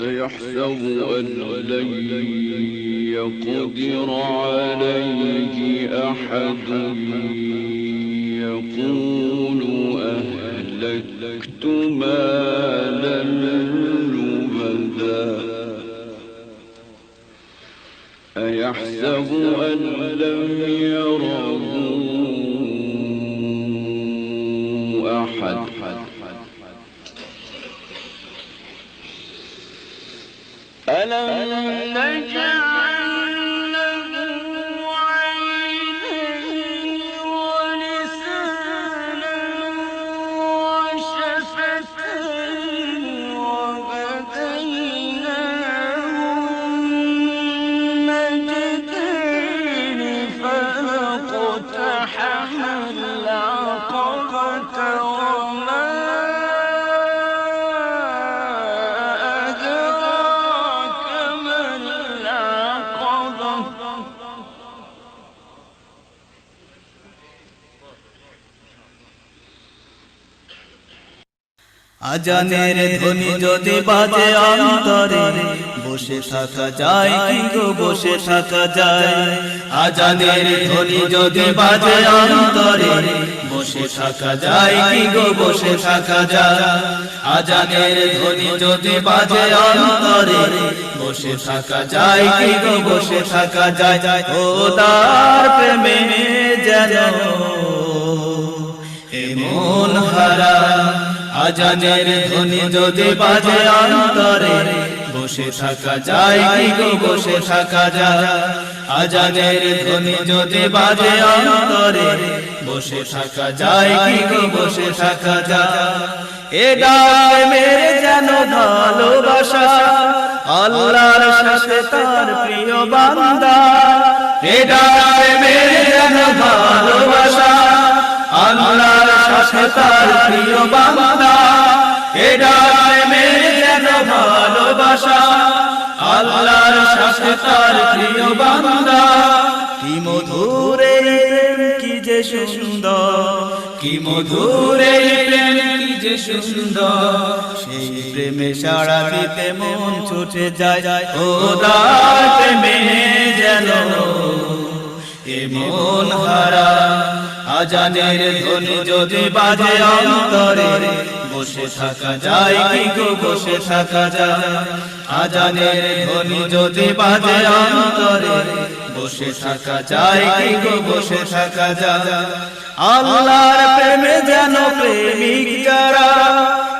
أيحسب أن لن يقدر عليه أحد يقول أهلكت مالا لبدا أيحسب أن لم يره أحد ألم نجعل له عينين ولسانا وشفتين وهديناه النجدين فلاقتحم العقبة وما أدراك ما العقبة আজানের ধ্বনি যদি বাজে অন্তরে বসে থাকা যায় কি গো বসে থাকা যায় আজানের ধ্বনি যদি বাজে অন্তরে বসে থাকা যায় কি গো বসে থাকা যায় আজানের ধ্বনি যদি বাজে অন্তরে বসে থাকা যায় কি গো বসে থাকা যায় খোদার প্রেমে যেন এমন হারা আজানের ধ্বনি যদি বাজে অন্তরে বসে থাকা যায় কি গো বসে থাকা যায় আজানের ধ্বনি যদি বাজে অন্তরে বসে থাকা যায় কি গো বসে থাকা যায় এ ডাক মেরে যেন ভালোবাসা আল্লাহর সাথে তার প্রিয় বান্দা এ ডাক মেরে যেন ভালোবাসা আল্লাহর সাথে তার প্রিয় বান্দা এ ডাক মেরে যেন ভালোবাসা আল্লাহর সাথে তার প্রিয় বান্দা কি মধুর এই প্রেম কি যে সুন্দর কি মধুর এই প্রেম কি যে সুন্দর সেই প্রেমে সাড়া দিতে মন ছুটে যায় খোদার প্রেমে যেন এ মন হারা আজানের ধ্বনি যদি বাজে অন্তরে বসে থাকা যায় কি গো বসে থাকা যায় আজানের ধ্বনি যদি বাজে অন্তরে বসে থাকা যায় কি গো বসে থাকা যায় আল্লাহর প্রেমে যেন প্রেমিক যারা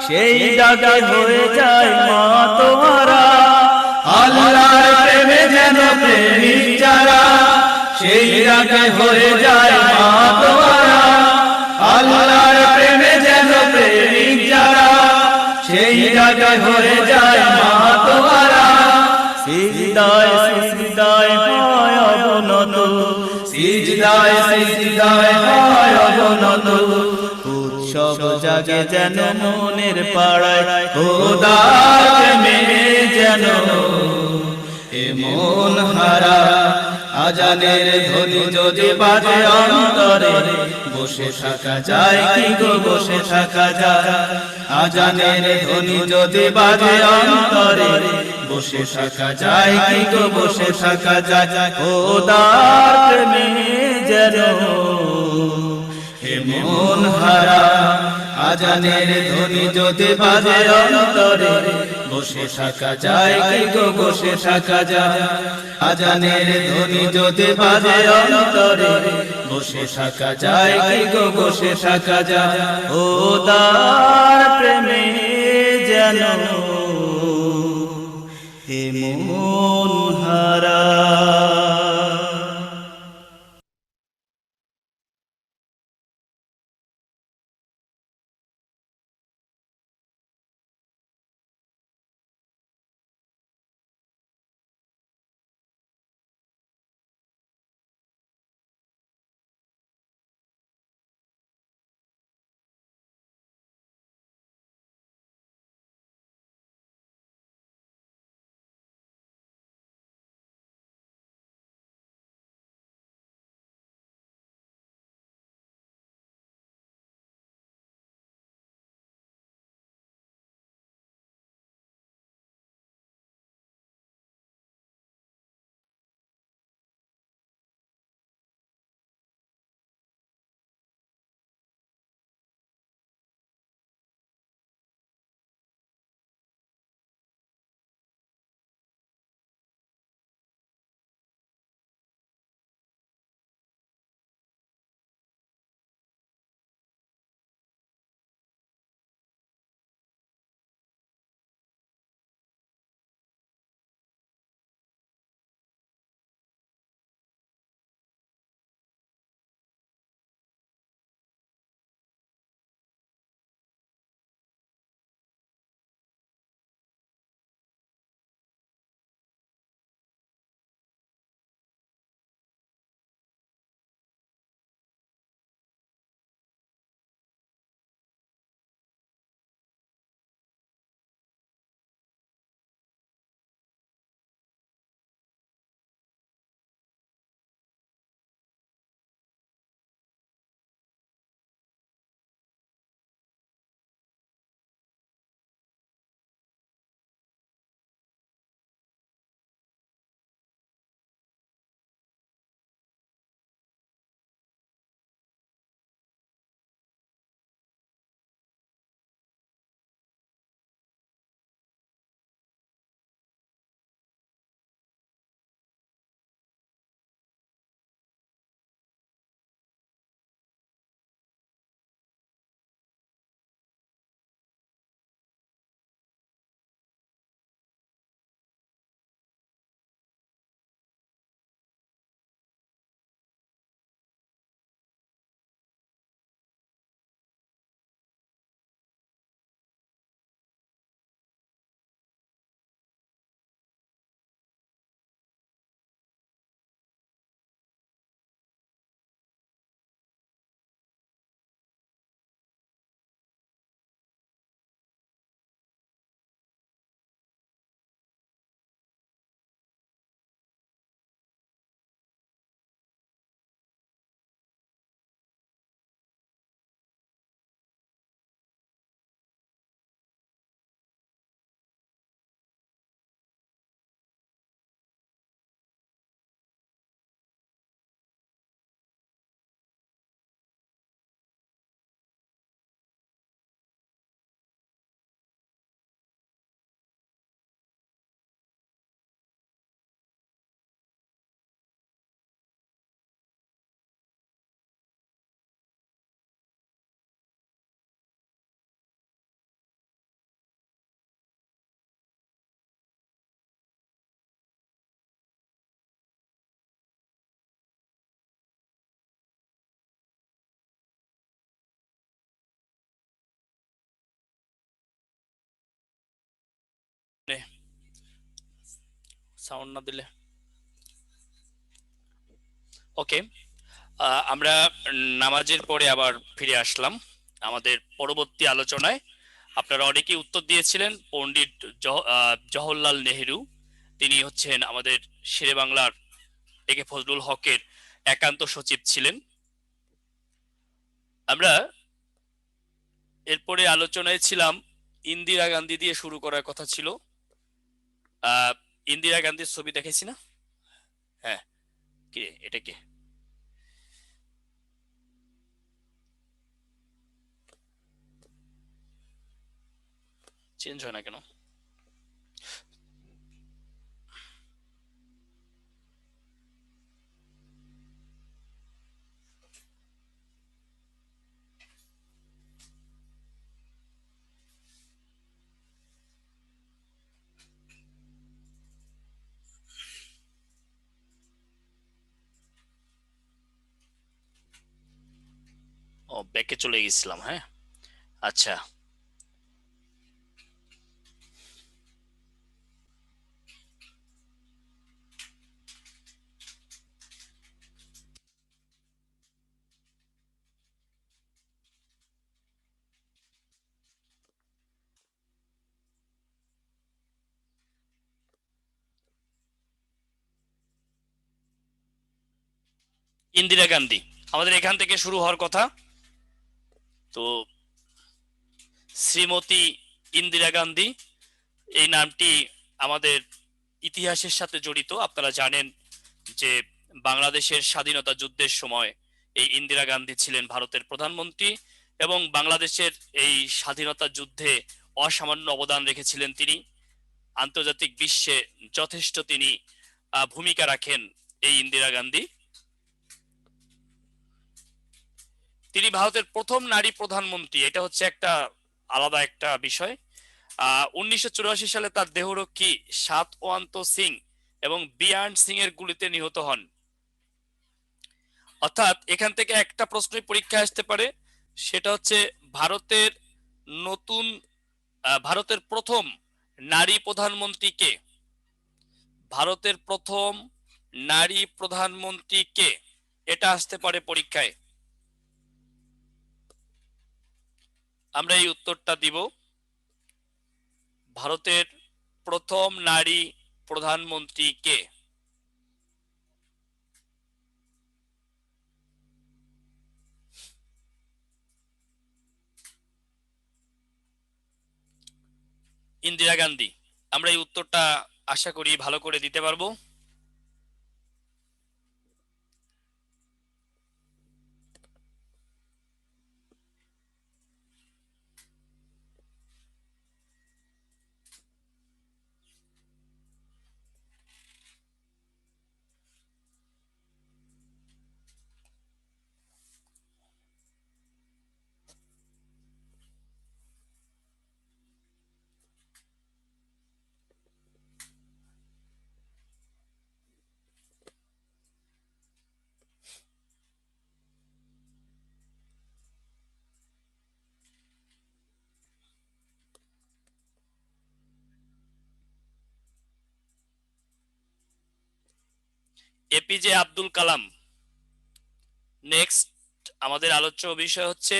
সেই ডাকে হয়ে যায় মাতোয়ারা আল্লাহর প্রেমে যেন প্রেমিক যারা সেই ডাকে হয়ে যায় মাতোয়ারা আল্লাহর প্রেমে যেন প্রেমিক যারা সেই ডাকে হয়ে যায় মাতোয়ারা সিজদায় সিজদায় হয় অবনত সিজদায় সিজদায় হয় অবনত উৎসব জাগে যেন মনের পাড়ায় খোদার প্রেমে যেন এ মন হারা আজানের ধ্বনি যদি বাজে অন্তরে বসে থাকা যায় কি গো বসে থাকা যায় আজানের ধ্বনি যদি বাজে অন্তরে বসে থাকা যায় কি গো বসে থাকা যায় খোদার প্রেমে যেন হে মন হারা আজানের ধ্বনি যদি বাজে অন্তরে বসে থাকা যায় কি গো বসে থাকা যায় আজানের ধ্বনি যদি বাজে অন্তরে বসে থাকা যায় কি গো বসে থাকা যায় খোদার প্রেমে যেন হে মন হারা। সাউন্ড না দিলে ওকে। আমরা নামাজের পরে আবার ফিরে আসলাম আমাদের পরবর্তী আলোচনায়। আপনারা অনেকেই উত্তর দিয়েছিলেন। পণ্ডিত জওহরলাল নেহেরু, তিনি হচ্ছেন আমাদের শেরে বাংলার একে ফজলুল হকের একান্ত সচিব ছিলেন। আমরা এরপরে আলোচনায় ছিলাম ইন্দিরা গান্ধী দিয়ে শুরু করার কথা ছিল। ইন্দিরা গান্ধীর ছবি দেখেছি না? হ্যাঁ, কি এটা কি চেঞ্জ হয় না কেন? ও, ব্যাকে চলে গেছিলাম। হ্যাঁ, আচ্ছা। ইন্দিরা গান্ধী আমাদের এখান থেকে শুরু হওয়ার কথা। তো শ্রীমতী ইন্দিরা গান্ধী এই নামটি আমাদের ইতিহাসের সাথে জড়িত। আপনারা জানেন যে বাংলাদেশের স্বাধীনতা যুদ্ধের সময় এই ইন্দিরা গান্ধী ছিলেন ভারতের প্রধানমন্ত্রী এবং বাংলাদেশের এই স্বাধীনতা যুদ্ধে অসামান্য অবদান রেখেছিলেন তিনি। আন্তর্জাতিক বিশ্বে যথেষ্ট তিনি ভূমিকা রাখেন এই ইন্দিরা গান্ধী। তিনি ভারতের প্রথম নারী প্রধানমন্ত্রী, এটা হচ্ছে একটা আলাদা একটা বিষয়। 1984 সালে তার দেহরক্ষী সাতওয়ান্ত সিং এবং বিয়ান সিং এর গুলিতে নিহত হন। অর্থাৎ এখান থেকে একটা প্রশ্নই পরীক্ষা আসতে পারে, সেটা হচ্ছে ভারতের প্রথম নারী প্রধানমন্ত্রী কে? ভারতের প্রথম নারী প্রধানমন্ত্রী কে? এটা আসতে পারে পরীক্ষায়। আমরা এই উত্তরটা দিব। ভারতের প্রথম নারী প্রধানমন্ত্রী কে? ইন্দিরা গান্ধী। আমরা এই উত্তরটা আশা করি ভালো করে দিতে পারবো। এপিজে আব্দুল কালাম। নেক্সট আমাদের আলোচ্য বিষয় হচ্ছে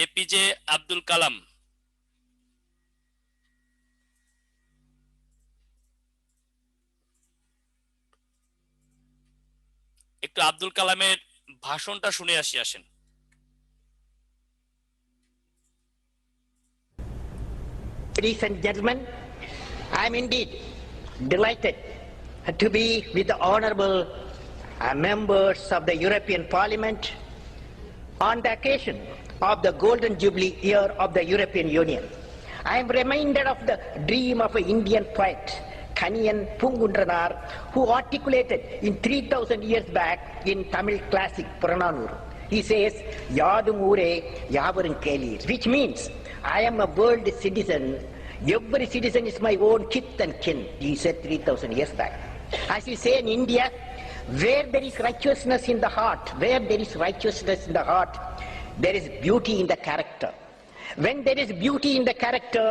এপিজে আব্দুল কালাম। একটু আব্দুল কালামের ভাষণটা শুনে আসেন। Ladies and gentlemen, I am indeed delighted to be with the honorable members of the European Parliament on the occasion of the Golden Jubilee year of the European Union. I am reminded of the dream of an Indian poet, Kaniyan Pungundranar, who articulated in 3000 years back in Tamil classic Purananur. He says, Yadum Ure Yavarum Kelir, which means, I am a world citizen. Every citizen is my own kith and kin. He said 3000 years back. As you say in India, where there is righteousness in the heart, there is beauty in the character. When there is beauty in the character,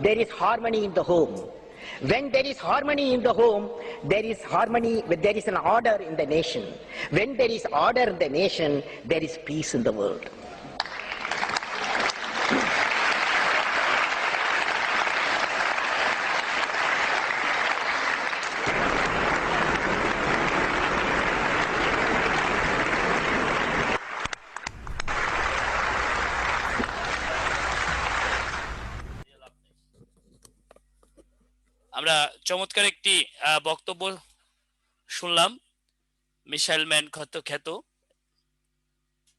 there is harmony in the home. When there is harmony in the home, there is harmony, there is an order in the nation. When there is order in the nation, there is peace in the world. আমরা চমৎকার একটি বক্তব্য শুনলাম মিশাইল ম্যান খ্যাত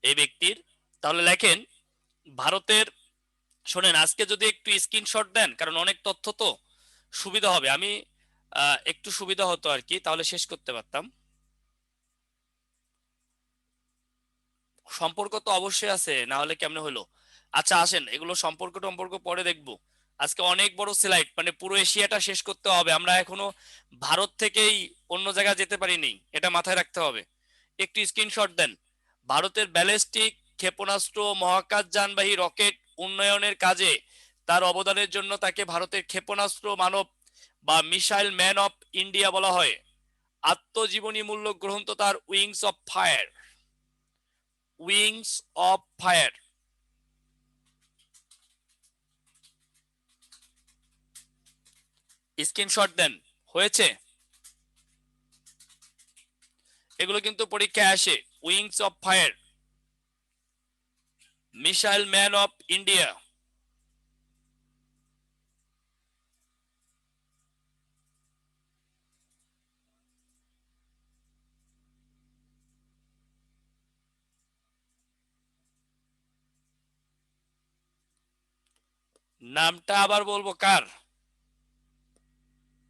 এই ব্যক্তির। তাহলে লেখেন ভারতের, শোনেন আজকে যদি একটু স্ক্রিনশট দেন, কারণ অনেক তথ্য তো সুবিধা হবে, আমি একটু সুবিধা হতো আর কি, তাহলে শেষ করতে পারতাম। সম্পর্ক তো অবশ্যই আছে, না হলে কেমনে হলো? আচ্ছা আসেন এগুলো সম্পর্ক পরে দেখবো। আজকে অনেক বড় স্লাইড, মানে পুরো এশিয়াটা শেষ করতে হবে, আমরা এখনো ভারত থেকেই অন্য জায়গায় যেতে পারিনি, এটা মাথায় রাখতে হবে। একটু স্ক্রিনশট দেন। ভারতের ব্যালিস্টিক ক্ষেপণাস্ত্র, মহাকাশ যানবাহী রকেট উন্নয়নের কাজে তার অবদানের জন্য তাকে ভারতের ক্ষেপণাস্ত্র মানব বা মিসাইল ম্যান অফ ইন্ডিয়া বলা হয়। আত্মজীবনী মূল্য গ্রন্থ তার Wings of Fire, Wings of Fire. Screenshot দেন, হয়েছে? এগুলো কিন্তু পরীক্ষায় আসে। Wings of Fire, missile man of India. নামটা আবার বলবো কার?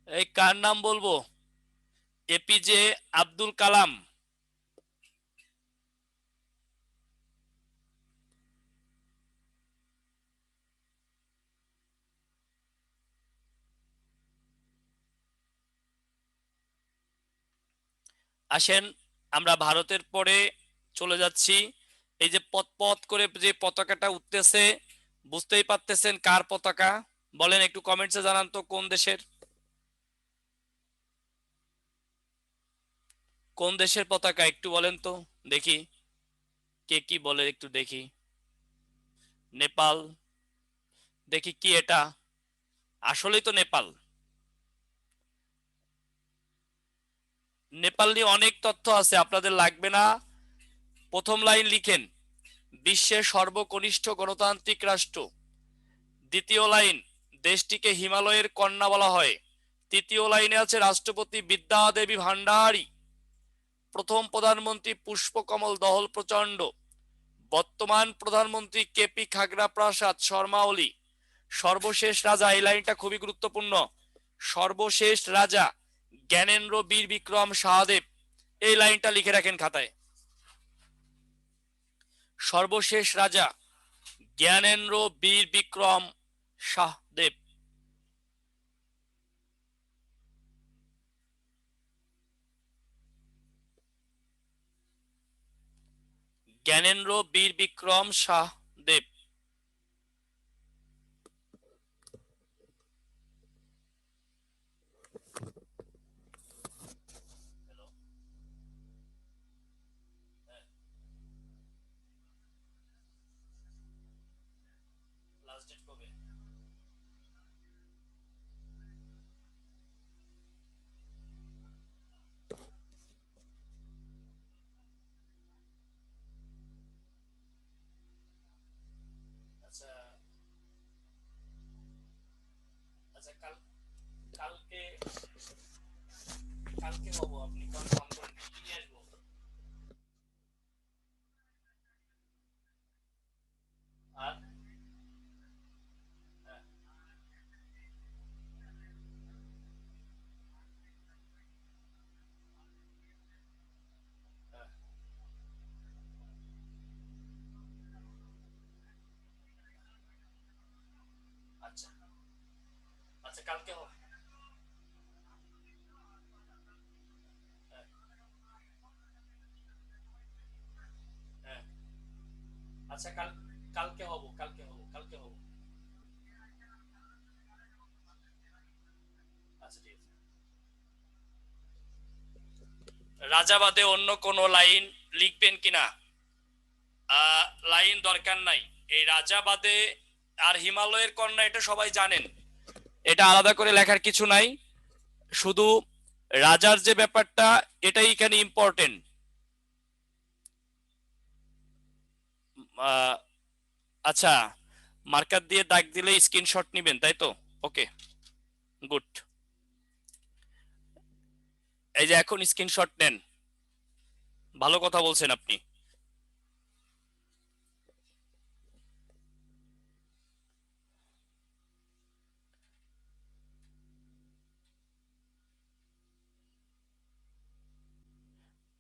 এই কার নাম বলবো? এপিজে আব্দুল কালাম। আসেন আমরা ভারতের পরে চলে যাচ্ছি। এই যে পথ করে যে পতাকাটা উঠতেছে, বুঝতেই পারতেছেন কার পতাকা? বলেন একটু কমেন্টসে জানান তো কোন দেশের, কোন দেশের পতাকা একটু বলেন তো দেখি, কে কি বলে একটু দেখি। নেপাল, দেখি কি এটা, আসলেই তো নেপাল। নেপাল নিয়ে অনেক তথ্য আছে, আপনাদের লাগবে না। প্রথম লাইন লিখেন, বিশ্বের সর্বকনিষ্ঠ গণতান্ত্রিক রাষ্ট্র। দ্বিতীয় লাইন, দেশটিকে হিমালয়ের কন্যা বলা হয়। তৃতীয় লাইনে আছে রাষ্ট্রপতি বিদ্যা দেবী ভান্ডারী। প্রথম প্রধানমন্ত্রী পুষ্পকমল দহল প্রচন্ড। বর্তমান প্রধানমন্ত্রী কেপি খাগড়া প্রসাদ শর্মা ওলি। সর্বশেষ রাজা, এই লাইনটা খুবই গুরুত্বপূর্ণ, সর্বশেষ রাজা জ্ঞানেন্দ্র বীর বিক্রম শাহদেব। এই লাইনটা লিখে রাখেন খাতায়। সর্বশেষ রাজা জ্ঞানেন্দ্র বীর বিক্রম শাহদেব। জ্ঞানেন্দ্র বীর বিক্রম শাহদেব। লাস্ট ডেট কবে? আচ্ছা আচ্ছা, কালকে কালকে হবো, আপনি কনফার্ম করেন কি নিয়ে আসবো? আর হ্যাঁ, হ্যাঁ, আচ্ছা আচ্ছা, কালকে হবে। হ্যাঁ, হ্যাঁ, আচ্ছা কালকে হবো, কালকে হবো, কালকে হবো। রাজা বাদে অন্য কোনো লাইন লিখবেন কিনা? লাইন দরকার নাই, এই রাজা বাদে আর হিমালয়ের কন্যা এটা সবাই জানেন, এটা আলাদা করে লেখার কিছু নাই। শুধু রাজার যে ব্যাপারটা এটাই এখানে ইম্পর্টেন্ট। আচ্ছা, মার্কার দিয়ে দাগ দিলে স্ক্রিনশট নেবেন তাই তো? ওকে, গুড। এই যে এখন স্ক্রিনশট নেন, ভালো কথা বলছেন আপনি।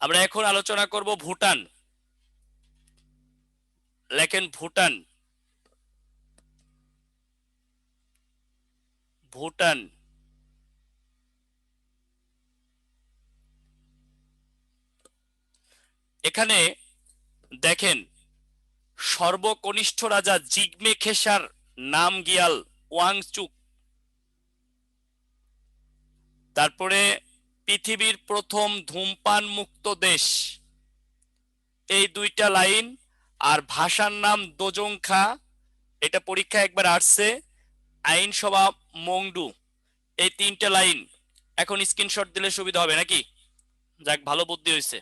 আমরা এখন আলোচনা করব ভুটান। লেখেন ভুটান। ভুটান এখানে দেখেন সর্বকনিষ্ঠ রাজা জিগমে খেসার নামগিয়াল ওয়াংচুক, তারপরে পৃথিবীর প্রথম ধূমপান মুক্ত দেশ, এই দুইটা লাইন। আর ভাষার নাম দোজংখা, এটা পরীক্ষা একবার আসছে। আইনসভা মংডু, এই তিনটা লাইন। এখন স্ক্রিনশট দিলে সুবিধা হবে নাকি? যাক, ভালো বুদ্ধি হয়েছে।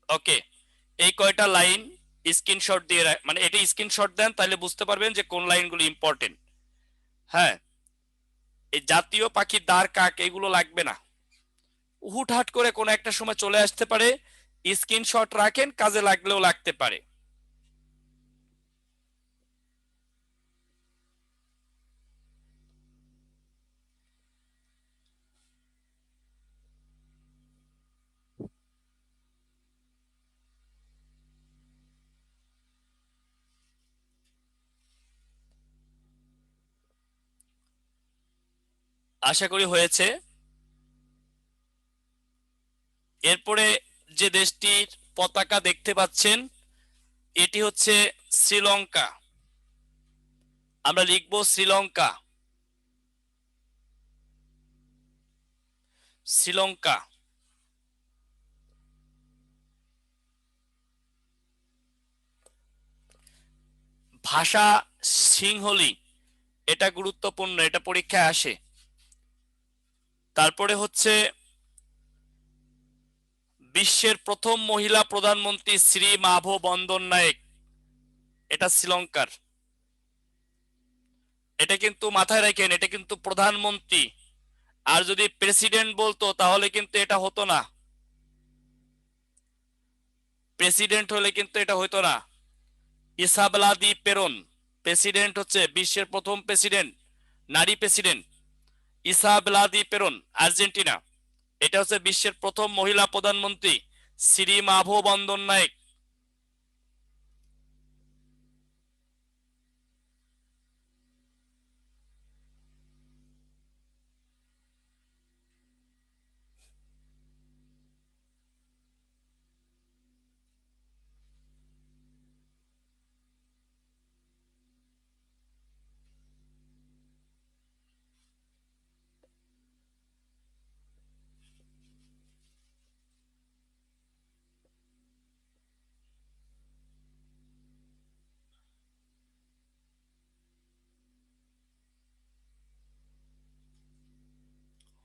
ওকে, এই কয়টা লাইন স্ক্রিনশট দিয়ে মানে এটা স্ক্রিনশট দেন, তাহলে বুঝতে পারবেন যে কোন লাইনগুলো ইম্পর্টেন্ট। হ্যাঁ, এই জাতীয় পাখি দাঁড় কাক এগুলো লাগবে না, হুটহাট করে কোনো একটা সময় চলে আসতে পারে। স্ক্রিনশট রাখেন, কাজে লাগলেও লাগতে পারে। আশা করি হয়েছে। এরপরে যে দেশটির পতাকা দেখতে পাচ্ছেন এটি হচ্ছে শ্রীলঙ্কা। আমরা লিখব শ্রীলঙ্কা। শ্রীলঙ্কা। ভাষা সিংহলি, এটা গুরুত্বপূর্ণ, এটা পরীক্ষায় আসে। তারপরে হচ্ছে বিশ্বের প্রথম মহিলা প্রধানমন্ত্রী শ্রী মাভো বন্দরনায়েক, এটা শ্রীলঙ্কার। এটা কিন্তু মাথায় রাখেন, এটা কিন্তু প্রধানমন্ত্রী। আর যদি প্রেসিডেন্ট বলতো তাহলে কিন্তু এটা হতো না, প্রেসিডেন্ট হলে কিন্তু এটা হতো না। ইসাবেলা পেরন প্রেসিডেন্ট, হচ্ছে বিশ্বের প্রথম প্রেসিডেন্ট, নারী প্রেসিডেন্ট ইসাবেলা পেরন, আর্জেন্টিনা। এটা হচ্ছে বিশ্বের প্রথম মহিলা প্রধানমন্ত্রী শ্রী মাভো বন্দরনায়েক।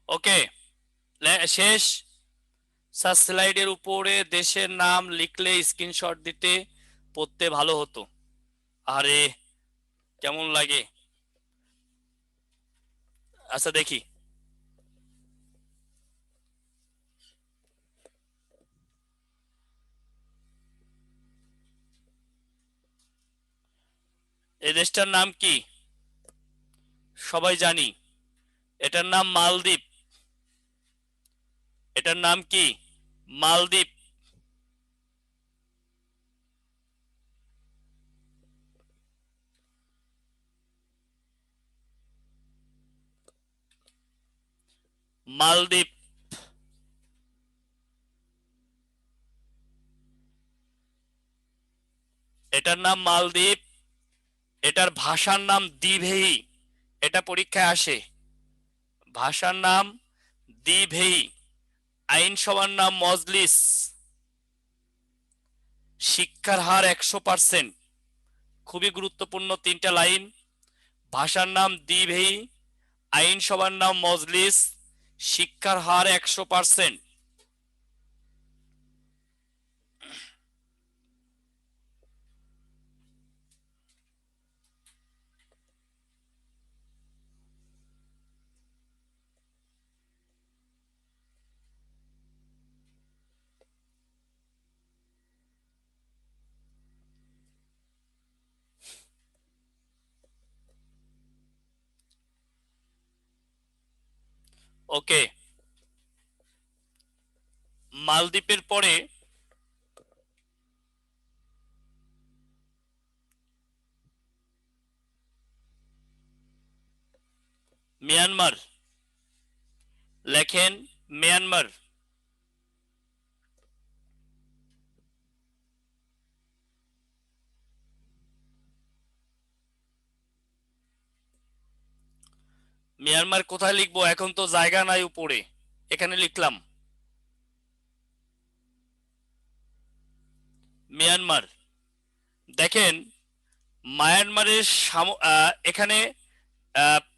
ওকে, শেষ। স্লাইডের উপরে দেশের নাম লিখলে স্ক্রিনশট দিতে পড়তে ভালো হতো। আরে কেমন লাগে? আচ্ছা দেখি, এই দেশটার নাম কি? সবাই জানি, এটার নাম মালদ্বীপ। এটার নাম কি? মালদ্বীপ। মালদ্বীপ। এটার নাম মালদ্বীপ। এটার ভাষার নাম দিভেই, এটা পরীক্ষায় আসে। ভাষার নাম দ্বিভেই, আইন সভার নাম মজলিস, শিক্ষার হার 100%। খুবই গুরুত্বপূর্ণ তিনটা লাইন। ভাষার নাম দ্বিভেই, আইন সভার নাম মজলিস, শিক্ষার হার 100%। ওকে, মালদ্বীপের পরে মিয়ানমার। লেখেন মিয়ানমার। মিয়ানমার কোথায় লিখবো? এখন তো জায়গা নাই উপরে, এখানে লিখলাম মিয়ানমার। দেখেন মায়ানমারের এখানে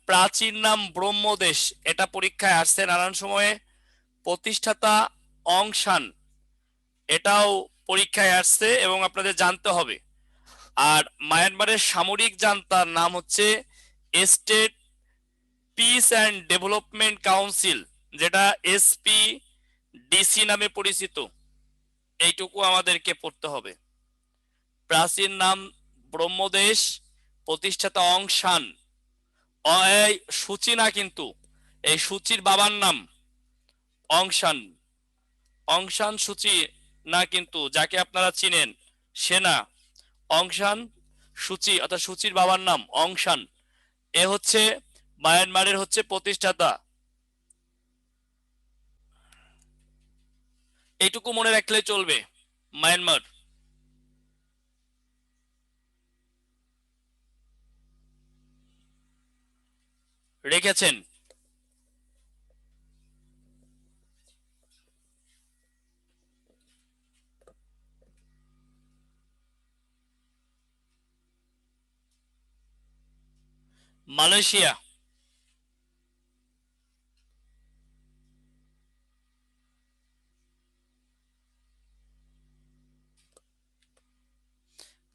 প্রাচীন নাম ব্রহ্মদেশ, এটা পরীক্ষায় আসছে নানান সময়ে। প্রতিষ্ঠাতা অং সান, এটাও পরীক্ষায় আসছে এবং আপনাদের জানতে হবে। আর মায়ানমারের সামরিক জান্তার নাম হচ্ছে state piece and development council, যেটা SPDC নামে পরিচিত। এইটুকু আমাদেরকে পড়তে হবে। প্রাচীন নাম ব্রহ্মদেশ, প্রতিষ্ঠাতা অং সান। এই সূচি না, কিন্তু এই সূচির বাবার নাম অং সান। অং সান সূচি না, কিন্তু যাকে আপনারা চিনেন সে না। অং সান সূচি অর্থাৎ সূচির বাবার নাম অং সান। এ হচ্ছে মায়ানমারের হচ্ছে প্রতিষ্ঠাতা। এইটুকু মনে রাখলে চলবে। মায়ানমার। রেখেছেন? মালয়েশিয়া।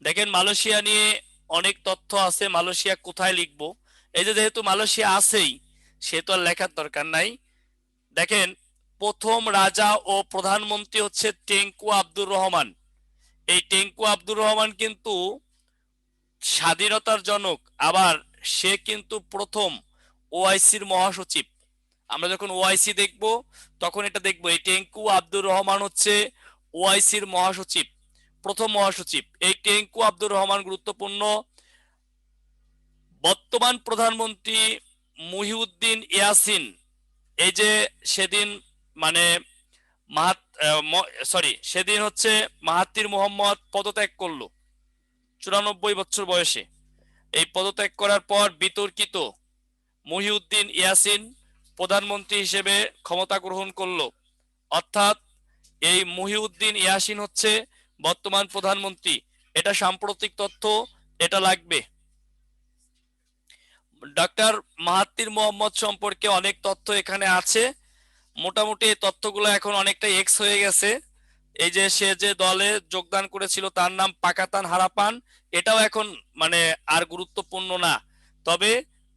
দেখেন মালয়েশিয়া নিয়ে অনেক তথ্য আছে। মালয়েশিয়া কোথায় লিখবো? এই যে যেহেতু মালয়েশিয়া আছেই, সেহেতু আর লেখার দরকার নাই। দেখেন প্রথম রাজা ও প্রধানমন্ত্রী হচ্ছে টেঙ্কু আব্দুর রহমান। এই টেঙ্কু আব্দুর রহমান কিন্তু স্বাধীনতার জনক, আবার সে কিন্তু প্রথম OICর মহাসচিব। আমরা যখন OIC দেখব তখন এটা দেখবো এই টেঙ্কু আব্দুর রহমান হচ্ছে OICর মহাসচিব, প্রথম মহাসচিব। এই টেঙ্কু আব্দুর রহমান গুরুত্বপূর্ণ। বর্তমান প্রধানমন্ত্রী মুহিউদ্দিন ইয়াসিন, এই যে সেদিন মানে সেদিন হচ্ছে মাহাথির মোহাম্মদ পদত্যাগ করলো 94 বছর বয়সে। এই পদত্যাগ করার পর বিতর্কিত মুহিউদ্দিন ইয়াসিন প্রধানমন্ত্রী হিসেবে ক্ষমতা গ্রহণ করলো। অর্থাৎ এই মুহিউদ্দিন ইয়াসিন হচ্ছে বর্তমান প্রধানমন্ত্রী। এটা সাম্প্রতিক তথ্য, এটা লাগবে। ডক্টর মাহাথির মোহাম্মদ সম্পর্কে অনেক তথ্য এখানে আছে। মোটামুটি এই তথ্যগুলো এখন অনেকটা এক্স হয়ে গেছে। এই যে সে যে দলে যোগদান করেছিল তার নাম পাকাতান হারাপান, এটাও এখন মানে আর গুরুত্বপূর্ণ না। তবে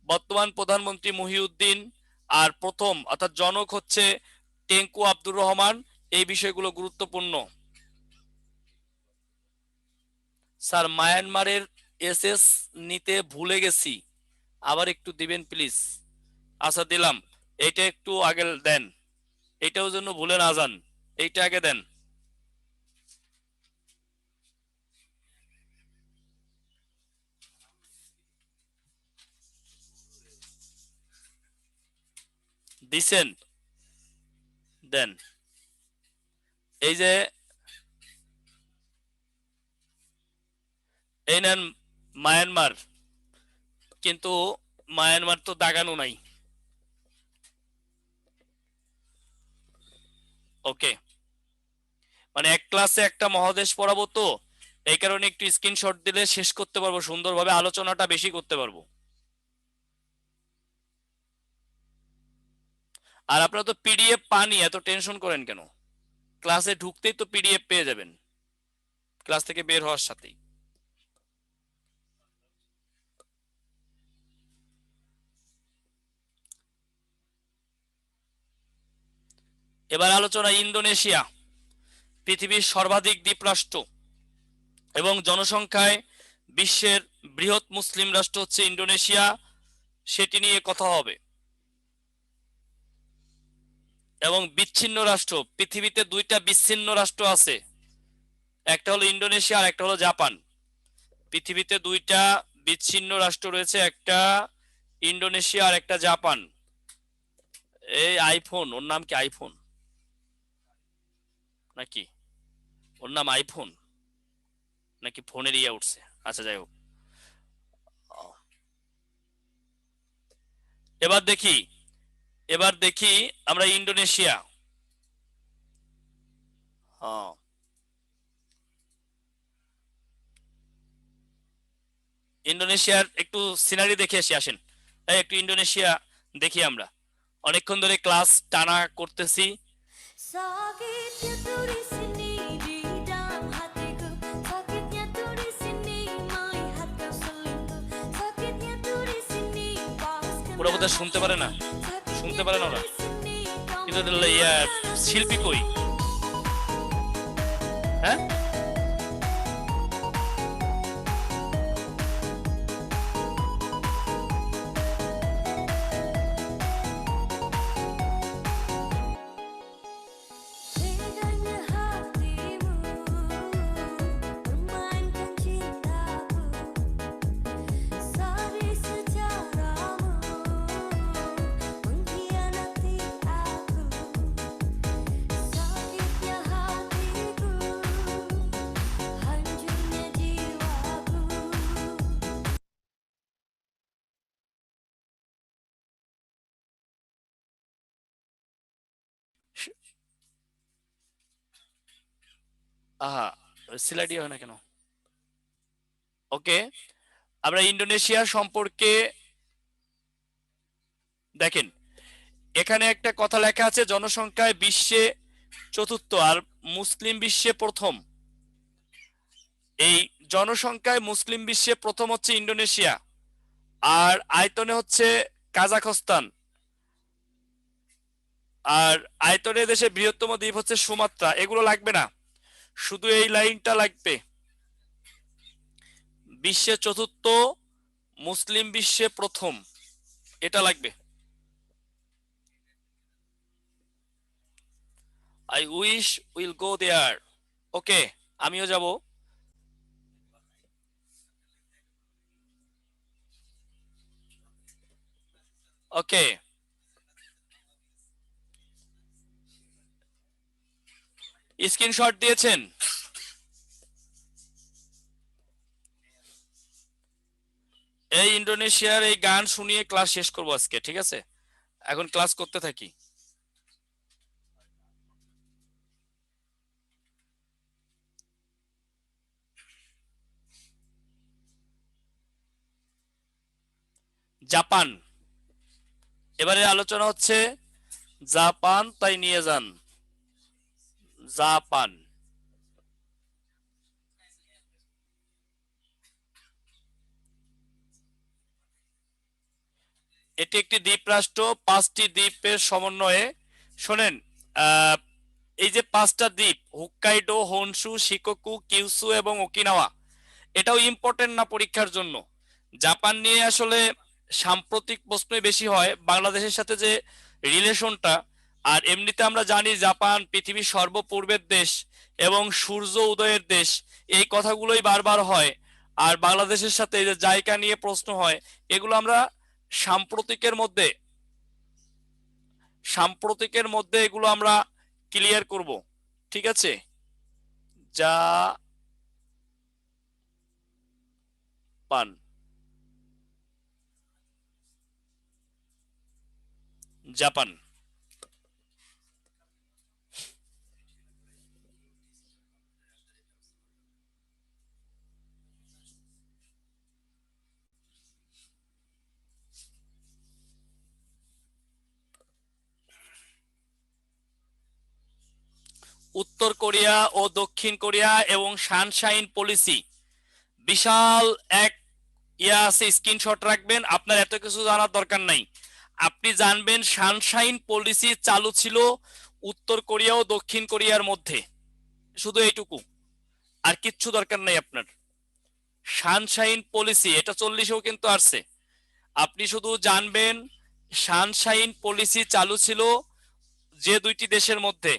বর্তমান প্রধানমন্ত্রী মুহিউদ্দিন আর প্রথম অর্থাৎ জনক হচ্ছে টেঙ্কু আব্দুর রহমান, এই বিষয়গুলো গুরুত্বপূর্ণ। স্যার মায়ানমারের SS নিতে ভুলে গেছি, আবার একটু দিবেন প্লিজ। আচ্ছা দিলাম, এইটা একটু আগে দেন, এইটাও জন্য ভুলে না যান, এইটা আগে দেন। দিছেন? দেন। এই যে এই নেন মায়ানমার, কিন্তু মায়ানমার তো দাগানো নাই। ওকে, মানে এক ক্লাসে একটা মহাদেশ পড়াবো তো, এই কারণে একটু স্ক্রিনশট দিলে শেষ করতে পারবো, সুন্দরভাবে আলোচনাটা বেশি করতে পারবো। আর আপনারা তো পিডিএফ পানি, এত টেনশন করেন কেন? ক্লাসে ঢুকতেই তো পিডিএফ পেয়ে যাবেন, ক্লাস থেকে বের হওয়ার সাথেই। এবার আলোচনা ইন্দোনেশিয়া, পৃথিবীর সর্বাধিক দ্বীপরাষ্ট্র এবং জনসংখ্যায় বিশ্বের বৃহৎ মুসলিম রাষ্ট্র হচ্ছে ইন্দোনেশিয়া, সেটি নিয়ে কথা হবে। এবং বিচ্ছিন্ন রাষ্ট্র, পৃথিবীতে দুইটা বিচ্ছিন্ন রাষ্ট্র আছে, একটা হলো ইন্দোনেশিয়া আর একটা হলো জাপান। পৃথিবীতে দুইটা বিচ্ছিন্ন রাষ্ট্র রয়েছে, একটা ইন্দোনেশিয়া আর একটা জাপান। এই আইফোন, ওর নাম কি আইফোন নাকি? ওর নাম আইফোন নাকি ফোনের ইয়ে উঠছে? আচ্ছা যাই হোক, এবার দেখি, এবার দেখি আমরা ইন্দোনেশিয়া। হ্যাঁ, ইন্দোনেশিয়ার একটু সিনারি দেখে আসি, আসেন। এই একটু ইন্দোনেশিয়া দেখি আমরা, অনেকক্ষণ ধরে ক্লাস টানা করতেছি। Sakitnya tuh di sini di dalam hatiku, sakitnya tuh di sini melihat kau selingkuh, sakitnya tuh di sini pas ওরা বোধহয় শুনতে পারে না, শুনতে পারে না ওরা, কিন্তু শিল্পী কই? হ্যাঁ, Teganya hatimu memainkan cintaku, sari sejarahmu mengkhianati aku, sakitnya hatiku, hancurnya jiwaku. আহা, সিলাইডি হয় না কেন? ওকে, আমরা ইন্দোনেশিয়া সম্পর্কে দেখেন, এখানে একটা কথা লেখা আছে, জনসংখ্যায় বিশ্বে চতুর্থ আর মুসলিম বিশ্বে প্রথম। এই জনসংখ্যায় মুসলিম বিশ্বে প্রথম হচ্ছে ইন্দোনেশিয়া, আর আয়তনে হচ্ছে কাজাখস্তান, আর আয়তনে দেশে বৃহত্তম দ্বীপ হচ্ছে সুমাত্রা। এগুলো লাগবে না, শুধু এই লাইনটা লাগবে, বিশ্বে চতুর্থ, মুসলিম বিশ্বে প্রথম, এটা লাগবে। আই উইশ উইল গো দেয়ার। ওকে, আমিও যাব। ওকে, স্ক্রিনশট দিয়েছেন? এই ইন্দোনেশিয়ার এই গান শুনিয়ে ক্লাস শেষ করবো আজকে, ঠিক আছে? এখন ক্লাস করতে থাকি। জাপান, এবারে আলোচনা হচ্ছে জাপান, তাই নিয়ে যান। জাপান এটি একটি দ্বীপরাষ্ট্র, 5টি দ্বীপের সমন্বয়ে। শোনেন, আহ, এই যে 5টা দ্বীপ, হুক্কাইডো, হনশু, শিকোকু, কিউসু এবং ওকিনাওয়া, এটাও ইম্পর্টেন্ট না পরীক্ষার জন্য? জাপান নিয়ে আসলে সাম্প্রতিক প্রশ্নই বেশি হয়, বাংলাদেশের সাথে যে রিলেশনটা। আর এমনিতে আমরা জানি জাপান পৃথিবীর সর্বপূর্বের দেশ এবং সূর্য উদয়ের দেশ, এই কথাগুলোই বারবার হয়। আর বাংলাদেশের সাথে এই যে জায়গা নিয়ে প্রশ্ন হয়, এগুলো আমরা সাম্প্রতিকের মধ্যে, সাম্প্রতিকের মধ্যে এগুলো আমরা ক্লিয়ার করব, ঠিক আছে? জাপান, জাপান উত্তর কোরিয়া ও দক্ষিণ কোরিয়া এবং সানশাইন পলিসি, বিশাল এক আছে, স্ক্রিনশট রাখবেন। আপনার এত কিছু জানার দরকার নাই, আপনি জানবেন সানশাইন পলিসি চালু ছিল উত্তর কোরিয়া ও দক্ষিণ কোরিয়ার মধ্যে, শুধু এইটুকু, আর কিচ্ছু দরকার নাই আপনার। সানশাইন পলিসি এটা 40-এও কিন্তু আসছে, আপনি শুধু জানবেন সানশাইন পলিসি চালু ছিল যে দুইটি দেশের মধ্যে,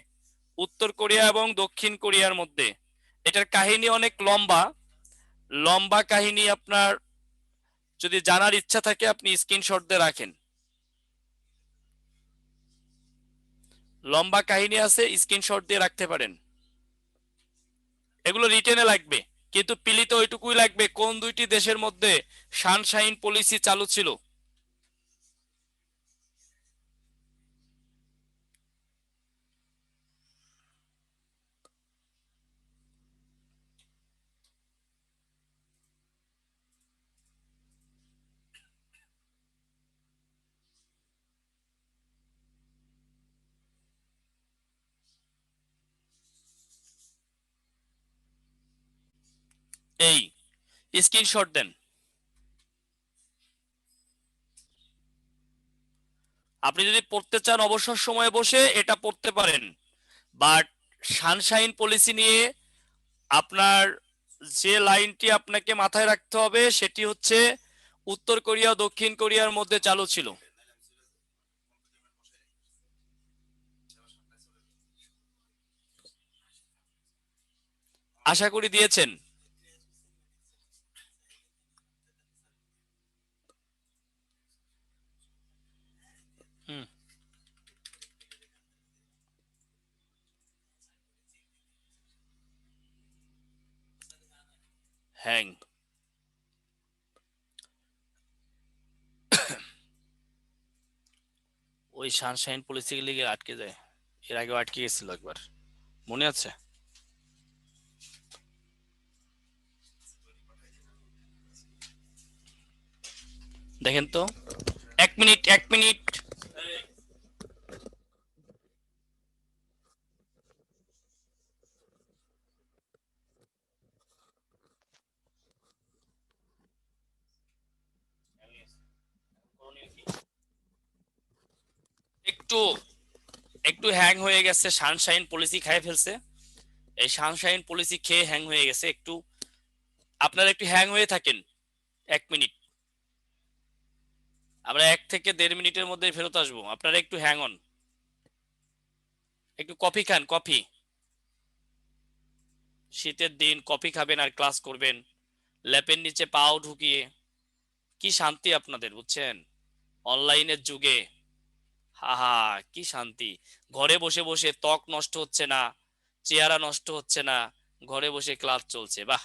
উত্তর কোরিয়া এবং দক্ষিণ কোরিয়ার মধ্যে। এটার কাহিনী অনেক লম্বা লম্বা কাহিনী, আপনার যদি জানার ইচ্ছা থাকে আপনি স্ক্রিনশট দিয়ে রাখেন, লম্বা কাহিনী আছে, স্ক্রিনশট দিয়ে রাখতে পারেন। এগুলো রিটেনে লাগবে, কিন্তু পিলিতে ওইটুকুই লাগবে কোন দুইটি দেশের মধ্যে সানশাইন পলিসি চালু ছিল। এই স্ক্রিনশট দেন। আপনি যদি পড়তে চান অবসর সময়ে বসে এটা পড়তে পারেন, বাট সানশাইন পলিসি নিয়ে আপনার যে লাইনটি আপনাকে মাথায় রাখতে হবে সেটি হচ্ছে উত্তর কোরিয়া ও দক্ষিণ কোরিয়ার মধ্যে চালু ছিল। আশা করি দিয়েছেন। হুম, হ্যাং ওই সানশাইন পলিসি লিগে আটকে যায়, এর আগে আটকে গেছিল একবার, মনে আছে? দেখেন তো, 1 মিনিট 1 মিনিট। একটু একটু হ্যাং হয়ে গেছে, সানশাইন পলিসি খেয়ে ফেলছে, এই সানশাইন পলিসি খেয়ে হ্যাং হয়ে গেছে একটু। আপনারা একটু হ্যাং হয়ে থাকেন 1 মিনিট, আমরা 1 থেকে 1.5 মিনিটের মধ্যে ফেরত আসবো, আপনারা একটু হ্যাং অন, একটু কফি খান, কফি, শীতের দিন কফি খাবেন আর ক্লাস করবেন, ল্যাপের নিচে পাও ঢুকিয়ে। কি শান্তি আপনাদের, বুঝছেন? অনলাইনের যুগে হা হা, কি শান্তি। ঘরে বসে বসে ত্বক নষ্ট হচ্ছে না, চেহারা নষ্ট হচ্ছে না, ঘরে বসে ক্লাস চলছে, বাহ।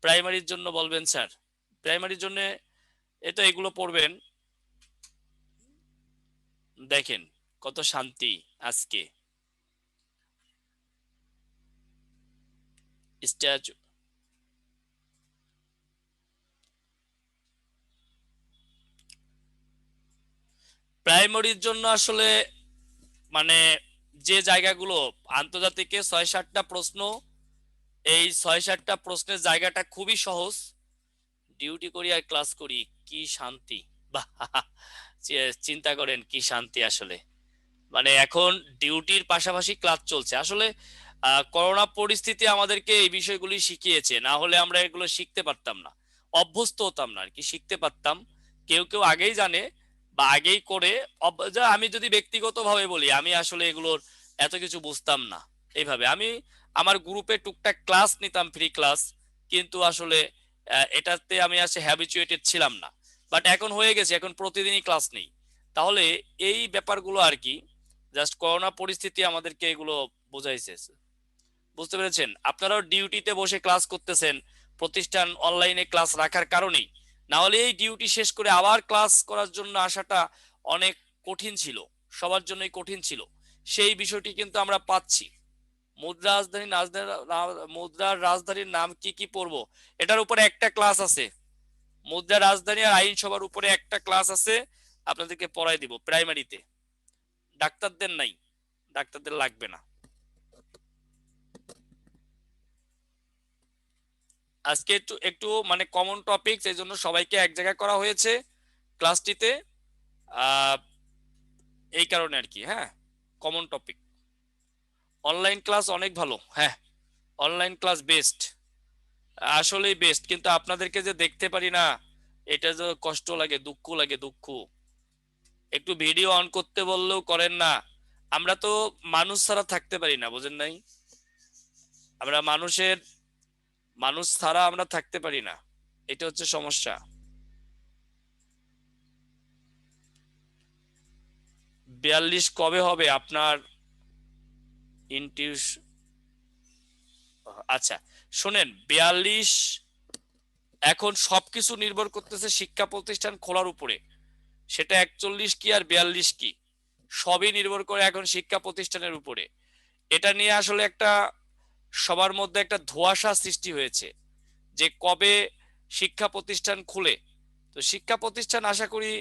প্রাইমারির জন্য বলবেন স্যার, প্রাইমারির জন্য এটা এগুলো পড়বেন, দেখেন কত শান্তি আজকে। স্ট্যাচু, প্রাইমারির জন্য আসলে মানে যে জায়গাগুলো আন্তর্জাতিকে 6-7টা প্রশ্ন, এই 6-7টা প্রশ্নের জায়গাটা খুবই সহজ। ডিউটি করি আর ক্লাস করি, কি শান্তি, বাহ। চিন্তা করেন কি শান্তি আসলে, মানে এখন ডিউটির পাশাপাশি ক্লাস চলছে আসলে। করোনা পরিস্থিতি আমাদেরকে এই বিষয়গুলি শিখিয়েছে, না হলে আমরা এগুলো শিখতে পারতাম না, অভ্যস্ত হতাম না আর কি, শিখতে পারতাম। কেউ কেউ আগেই জানে বা আগেই করে, যা আমি যদি ব্যক্তিগতভাবে বলি, আমি আসলে এগুলোর এত কিছু বুঝতাম না। এইভাবে আমি আমার গ্রুপে টুকটাক ক্লাস নিতাম, ফ্রি ক্লাস, কিন্তু আসলে এটাতে আমি আসলে হ্যাবিচুয়েটেড ছিলাম না। বাট এখন হয়ে গেছে, এখন প্রতিদিনই ক্লাস নেই। তাহলে এই ব্যাপারগুলো আর কি, জাস্ট করোনা পরিস্থিতি আমাদেরকে এগুলো বোঝাইছে, বুঝতে পেরেছেন? আপনারাও ডিউটিতে বসে ক্লাস করতেছেন, প্রতিষ্ঠান অনলাইনে ক্লাস রাখার কারণেই, না হলে এই ডিউটি শেষ করে আবার ক্লাস করার জন্য আসাটা অনেক কঠিন ছিল, সবার জন্যই কঠিন ছিল। সেই বিষয়টি কিন্তু আমরা পাচ্ছি। মুদ্রার রাজধানীর নাম কি কি পড়বো, এটার উপরে একটা ক্লাস আছে। মুদ্রা রাজধানী আর আইনসভার উপরে একটা ক্লাস আছে, আপনাদেরকে পড়াই দিব প্রাইমারিতে। ডাক্তারদের নাই, ডাক্তারদের লাগবে না। আজকে একটু একটু মানে কমন টপিক, এই জন্য সবাইকে এক জায়গায় করা হয়েছে ক্লাসটিতে, আহ এই কারণে আর কি। হ্যাঁ, কমন টপিক। অনলাইন ক্লাস অনেক ভালো, হ্যাঁ, অনলাইন ক্লাস বেস্ট, আসলেই বেস্ট, কিন্তু আপনাদেরকে যে দেখতে পারি না, এটা যে কষ্ট লাগে, দুঃখ লাগে, দুঃখ। একটু ভিডিও অন করতে বললেও করেন না। আমরা তো মানুষ ছাড়া থাকতে পারি না, বুঝেন নাই? আমরা মানুষ ছাড়া আমরা থাকতে পারি না, এটা হচ্ছে সমস্যা। 42 কবে হবে আপনার ইনটিউশ? আচ্ছা, শোনেন, 42 এখন সবকিছু নির্ভর করতেছে শিক্ষা প্রতিষ্ঠান খোলার উপরে। সেটা 41 কি আর 42 কি, সবই নির্ভর করে এখন শিক্ষা প্রতিষ্ঠানের উপরে। এটা নিয়ে আসলে একটা সবার মধ্যে একটা ধোঁয়াশা সৃষ্টি হয়েছে যে কবে শিক্ষা প্রতিষ্ঠান খুলে। তো শিক্ষা প্রতিষ্ঠান আশা করি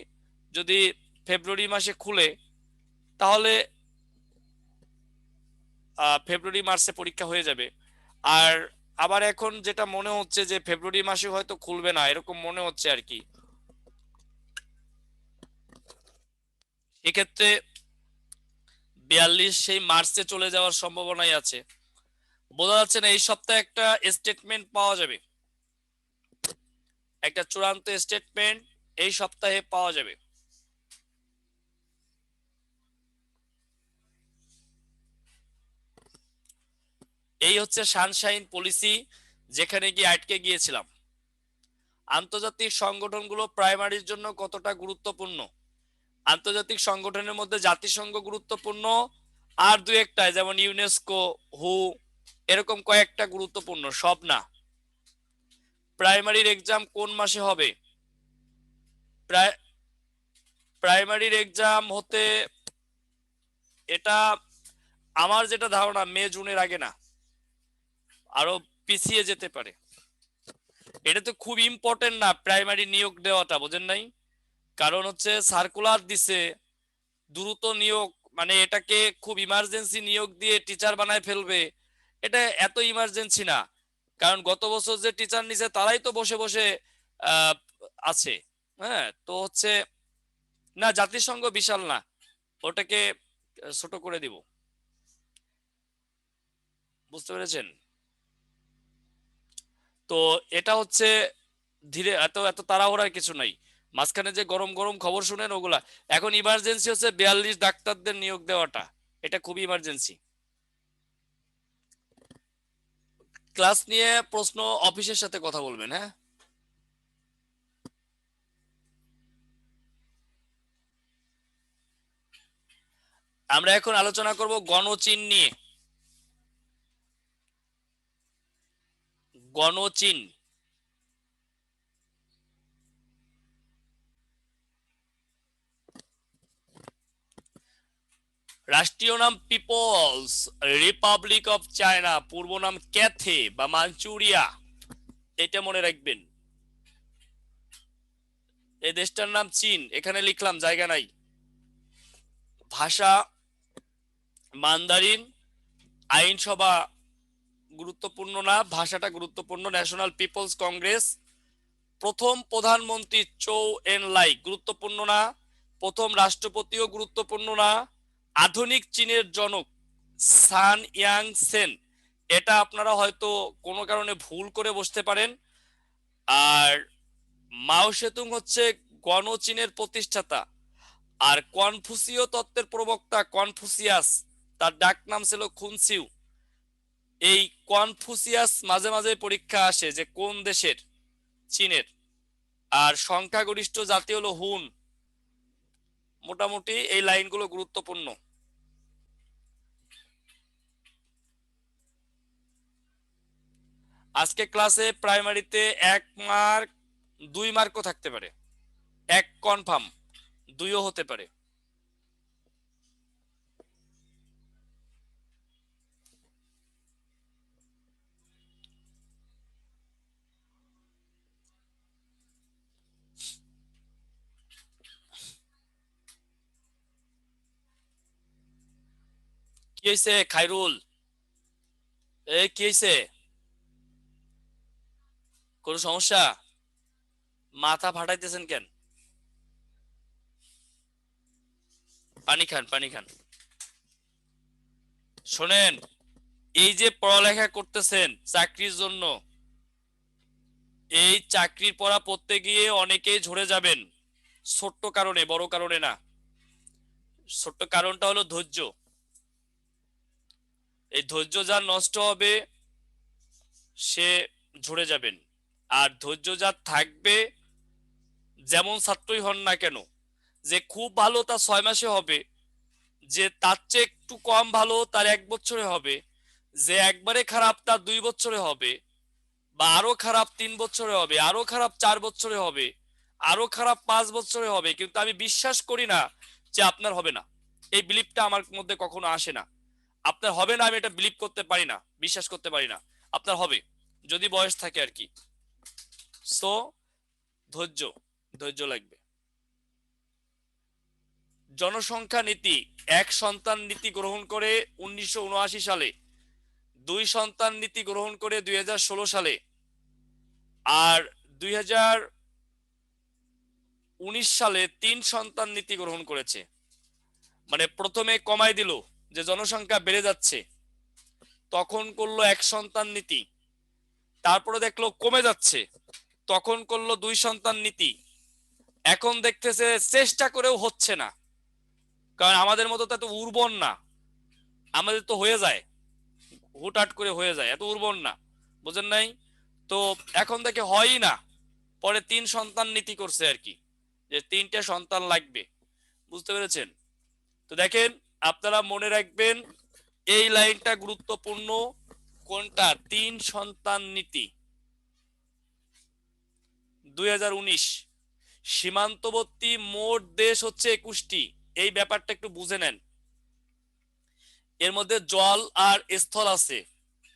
যদি ফেব্রুয়ারি মাসে খুলে, তাহলে ফেব্রুয়ারি মার্চে পরীক্ষা হয়ে যাবে। আর আবার এখন যেটা মনে হচ্ছে যে ফেব্রুয়ারি মাসে হয়তো খুলবে না, এরকম মনে হচ্ছে আর কি। এক্ষেত্রে 42 সেই মার্চে চলে যাওয়ার সম্ভাবনাই আছে। বোঝা যাচ্ছে না, এই সপ্তাহে একটা স্টেটমেন্ট পাওয়া যাবে, একটা চূড়ান্ত স্টেটমেন্ট এই সপ্তাহে পাওয়া যাবে। এই হচ্ছে সানশাইন পলিসি, যেখানে গিয়ে আটকে গিয়েছিলাম। আন্তর্জাতিক সংগঠনগুলো প্রাইমারির জন্য কতটা গুরুত্বপূর্ণ? আন্তর্জাতিক সংগঠনের মধ্যে জাতিসংঘ গুরুত্বপূর্ণ, আর দু একটা যেমন ইউনেস্কো, হু, এরকম কয়েকটা গুরুত্বপূর্ণ, সব না। প্রাইমারির এক্সাম কোন মাসে হবে? প্রাইমারির এক্সাম হতে, এটা আমার যেটা ধারণা মে জুনের আগে না, আরো পিছিয়ে যেতে পারে। এটা তো খুব ইম্পর্টেন্ট না প্রাইমারি নিয়োগ দেওয়াটা, বোঝেন নাই? কারণ হচ্ছে সার্কুলার দিছে দ্রুত নিয়োগ, মানে এটাকে খুব ইমার্জেন্সি নিয়োগ দিয়ে টিচার বানায় ফেলবে, এটা এত ইমার্জেন্সি না। কারণ গত বছর যে টিচার নিছে তারাই তো বসে বসে আহ আছে। হ্যাঁ, তো হচ্ছে না, জাতিসংঘ বিশাল না, ওটাকে ছোট করে দিব, বুঝতে পেরেছেন? তো এটা হচ্ছে ধীরে, এত এত তাড়াহুড়ার কিছু নাই। মাঝখানে যে গরম গরম খবর শুনেন ওগুলা, এখন ইমার্জেন্সি হচ্ছে 42 ডাক্তারদের নিয়োগ দেওয়াটা, এটা খুবই ইমার্জেন্সি। ক্লাস নিয়ে প্রশ্ন অফিসের সাথে কথা বলবেন, হ্যাঁ। আমরা এখন আলোচনা করব গণচীন নিয়ে। গণচীন, রাষ্ট্রীয় নাম পিপলস রিপাবলিক অফ চায়না, পূর্ব নাম ক্যাথে বা মাঞ্চুরিয়া, এটা মনে রাখবেন। এই দেশটার নাম চীন, এখানে লিখলাম, জায়গা নাই। ভাষা মান্দারিন। আইনসভা গুরুত্বপূর্ণ না, ভাষাটা গুরুত্বপূর্ণ। National People's Congress. প্রথম প্রধানমন্ত্রী চৌ এন লাই, গুরুত্বপূর্ণ না। প্রথম রাষ্ট্রপতিও গুরুত্বপূর্ণ না। আধুনিক চীনের জনক সান ইয়াং সেন, এটা আপনারা হয়তো কোনো কারণে ভুল করে বসতে পারেন। আর মাও সেতুং হচ্ছে গণচীনের প্রতিষ্ঠাতা। আর কনফুসীয় তত্ত্বের প্রবক্তা কনফুসিয়াস, তার ডাক নাম ছিল খুনসিউ। এই কনফুসিয়াস মাঝে মাঝে পরীক্ষা আসে যে কোন দেশের, চীনের। আর সংখ্যাগরিষ্ঠ জাতি হলো হুন। মোটামুটি এই লাইনগুলো গুরুত্বপূর্ণ। আজকে ক্লাসে প্রাইমারিতে 1 মার্ক, 2 মার্কও থাকতে পারে, এক কনফার্ম, 2ও হতে পারে। কি হয়েছে খাইরুল? কি হয়েছে? কোনো সমস্যা? মাথা ফাটাইতেছেন কেন? পানি খান, পানি খান। শোনেন, এই যে পড়ালেখা করতেছেন চাকরির জন্য, এই চাকরির পড়া পড়তে গিয়ে অনেকেই ঝরে যাবেন, ছোট্ট কারণে, বড় কারণে না। ছোট্ট কারণটা হলো ধৈর্য। এই ধৈর্য যার নষ্ট হবে সে ঝরে যাবেন। আর ধৈর্য যার থাকবে, যেমন ছাত্রই হন না কেন, যে খুব ভালো তা 6 মাসে হবে, যে তার চেয়ে একটু কম ভালো তার 1 বছরে হবে, যে একবারে খারাপ তার 2 বছরে হবে, বা আরো খারাপ 3 বছরে হবে, আরো খারাপ 4 বছরে হবে, আরো খারাপ 5 বছরে হবে। কিন্তু আমি বিশ্বাস করি না যে আপনার হবে না। এই বিলিভটা আমার মধ্যে কখনো আসে না। আপনার হবে না আমি এটা বিলিভ করতে পারি না, বিশ্বাস করতে পারি না। আপনার হবে, যদি বয়স থাকে আর কি। সো ধৈর্য, ধৈর্য লাগবে। জনসংখ্যা নীতি, এক সন্তান নীতি গ্রহণ করে 1979 সালে, 2 সন্তান নীতি গ্রহণ করে 2016 সালে, আর 2019 সালে 3 সন্তান নীতি গ্রহণ করেছে। মানে প্রথমে কমাই দিল যে জনসংখ্যা বেড়ে যাচ্ছে, তখন করলো 1 সন্তান নীতি। তারপরে দেখলো কমে যাচ্ছে, তখন করলো 2 সন্তান নীতি। এখন দেখতেছে চেষ্টা করেও হচ্ছে না, কারণ আমাদের মতো তো এত উর্বর না, আমাদের তো হয়ে যায়, হুটহাট করে হয়ে যায়, এত উর্বর না, বুঝেন নাই? তো এখন দেখে হয়ই না, পরে 3 সন্তান নীতি করছে আর কি, যে 3টে সন্তান লাগবে। বুঝতে পেরেছেন? তো দেখেন, আপনারা মনে রাখবেন এই লাইনটা গুরুত্বপূর্ণ। কোনটা? 3 সন্তান নীতি। 2019 সীমান্তবর্তী মোট দেশ হচ্ছে 21টি। এই ব্যাপারটা একটু বুঝে নেন। এর মধ্যে জল আর স্থল আছে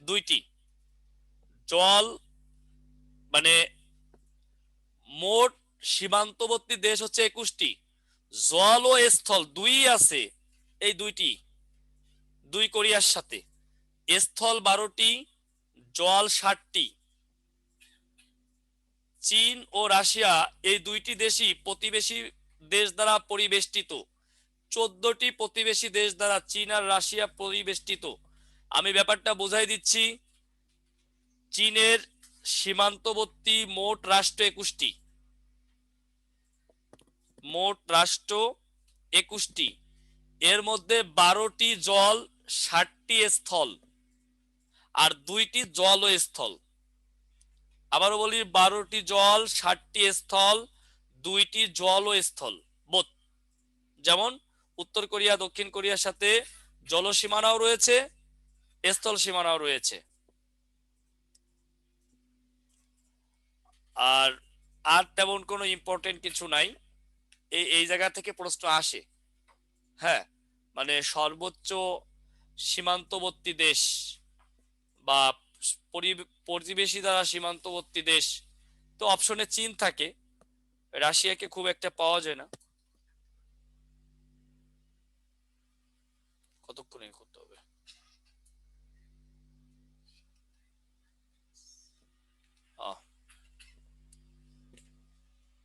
2টি। জল মানে মোট সীমান্তবর্তী দেশ হচ্ছে 21টি, জল ও স্থল 2 আছে, এই 2টি, 2 কোরিয়ার সাথে। স্থল 12টি, জল 60টি। চীন ও রাশিয়া এই 2টি দেশই প্রতিবেশী দেশ দ্বারা পরিবেষ্টিত। 14টি প্রতিবেশী দেশ দ্বারা চীন আর রাশিয়া পরিবেষ্টিত। আমি ব্যাপারটা বোঝাই দিচ্ছি। চীনের সীমান্তবর্তী মোট রাষ্ট্র 21টি, মোট রাষ্ট্র 21টি। এর মধ্যে 12টি জল, 60টি স্থল, আর 2টি জল ও স্থল। আবারও বলি, 12টি জল, 60টি স্থল, 2টি জল ও স্থল বোধ। যেমন উত্তর কোরিয়া দক্ষিণ কোরিয়ার সাথে জল সীমানাও রয়েছে, স্থল সীমানাও রয়েছে। আর আর তেমন কোনো ইম্পর্টেন্ট কিছু নাই। এই জায়গা থেকে প্রশ্ন আসে। হ্যাঁ, মানে সর্বোচ্চ সীমান্তবর্তী দেশ বা প্রতিবেশী দ্বারা সীমান্তবর্তী দেশ, তো অপশনে চীন থাকে, রাশিয়াকে খুব একটা পাওয়া যায় না। কতক্ষণ করতে হবে?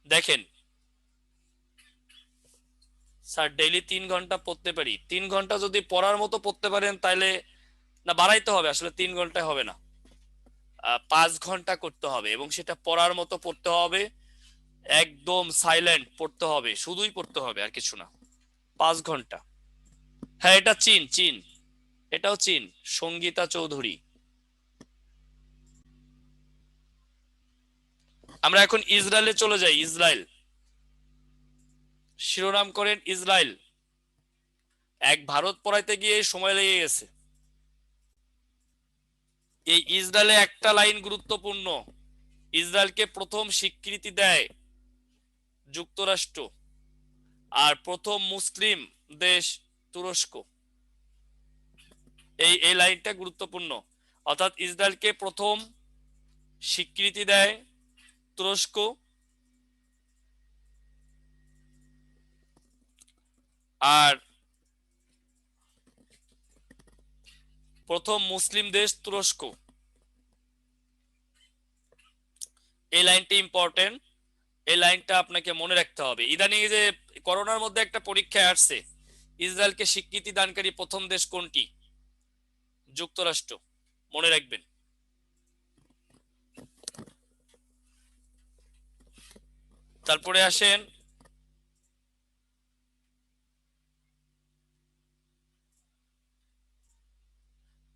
দেখেন স্যার, ডেইলি 3 ঘন্টা পড়তে পারি। 3 ঘন্টা যদি পড়ার মতো পড়তে পারেন তাহলে, না বাড়াইতে হবে, আসলে 3 ঘন্টায় হবে না, 5 ঘন্টা করতে হবে, এবং সেটা পড়ার মতো পড়তে হবে, একদম সাইলেন্ট পড়তে হবে, শুধুই পড়তে হবে, আর কিছু না। 5 ঘন্টা। হ্যাঁ, এটা চীন, চীন, এটাও চীন, সঙ্গীতা চৌধুরী। আমরা এখন ইসরায়েলে চলে যাই। ইসরায়েল, শিরোনাম করেন ইসরায়েল। এক ভারত পড়াইতে গিয়ে সময় লেগে গেছে। এই ইসরায়েলে একটা লাইন গুরুত্বপূর্ণ। ইসরায়েলকে প্রথম স্বীকৃতি দেয় যুক্তরাষ্ট্র, আর প্রথম মুসলিম দেশ তুরস্ক। এই লাইনটা গুরুত্বপূর্ণ। অর্থাৎ ইসরায়েলকে প্রথম স্বীকৃতি দেয় তুরস্ক, আর প্রথম মুসলিম দেশ তুরস্ক। এই লাইনটা ইম্পর্টেন্ট, এই লাইনটা আপনাকে মনে রাখতে হবে। ইদানিং যে করোনার মধ্যে একটা পরীক্ষায় আসছে, ইসরায়েলকে স্বীকৃতি দানকারী প্রথম দেশ কোনটি? যুক্তরাষ্ট্র, মনে রাখবেন। তারপরে আসেন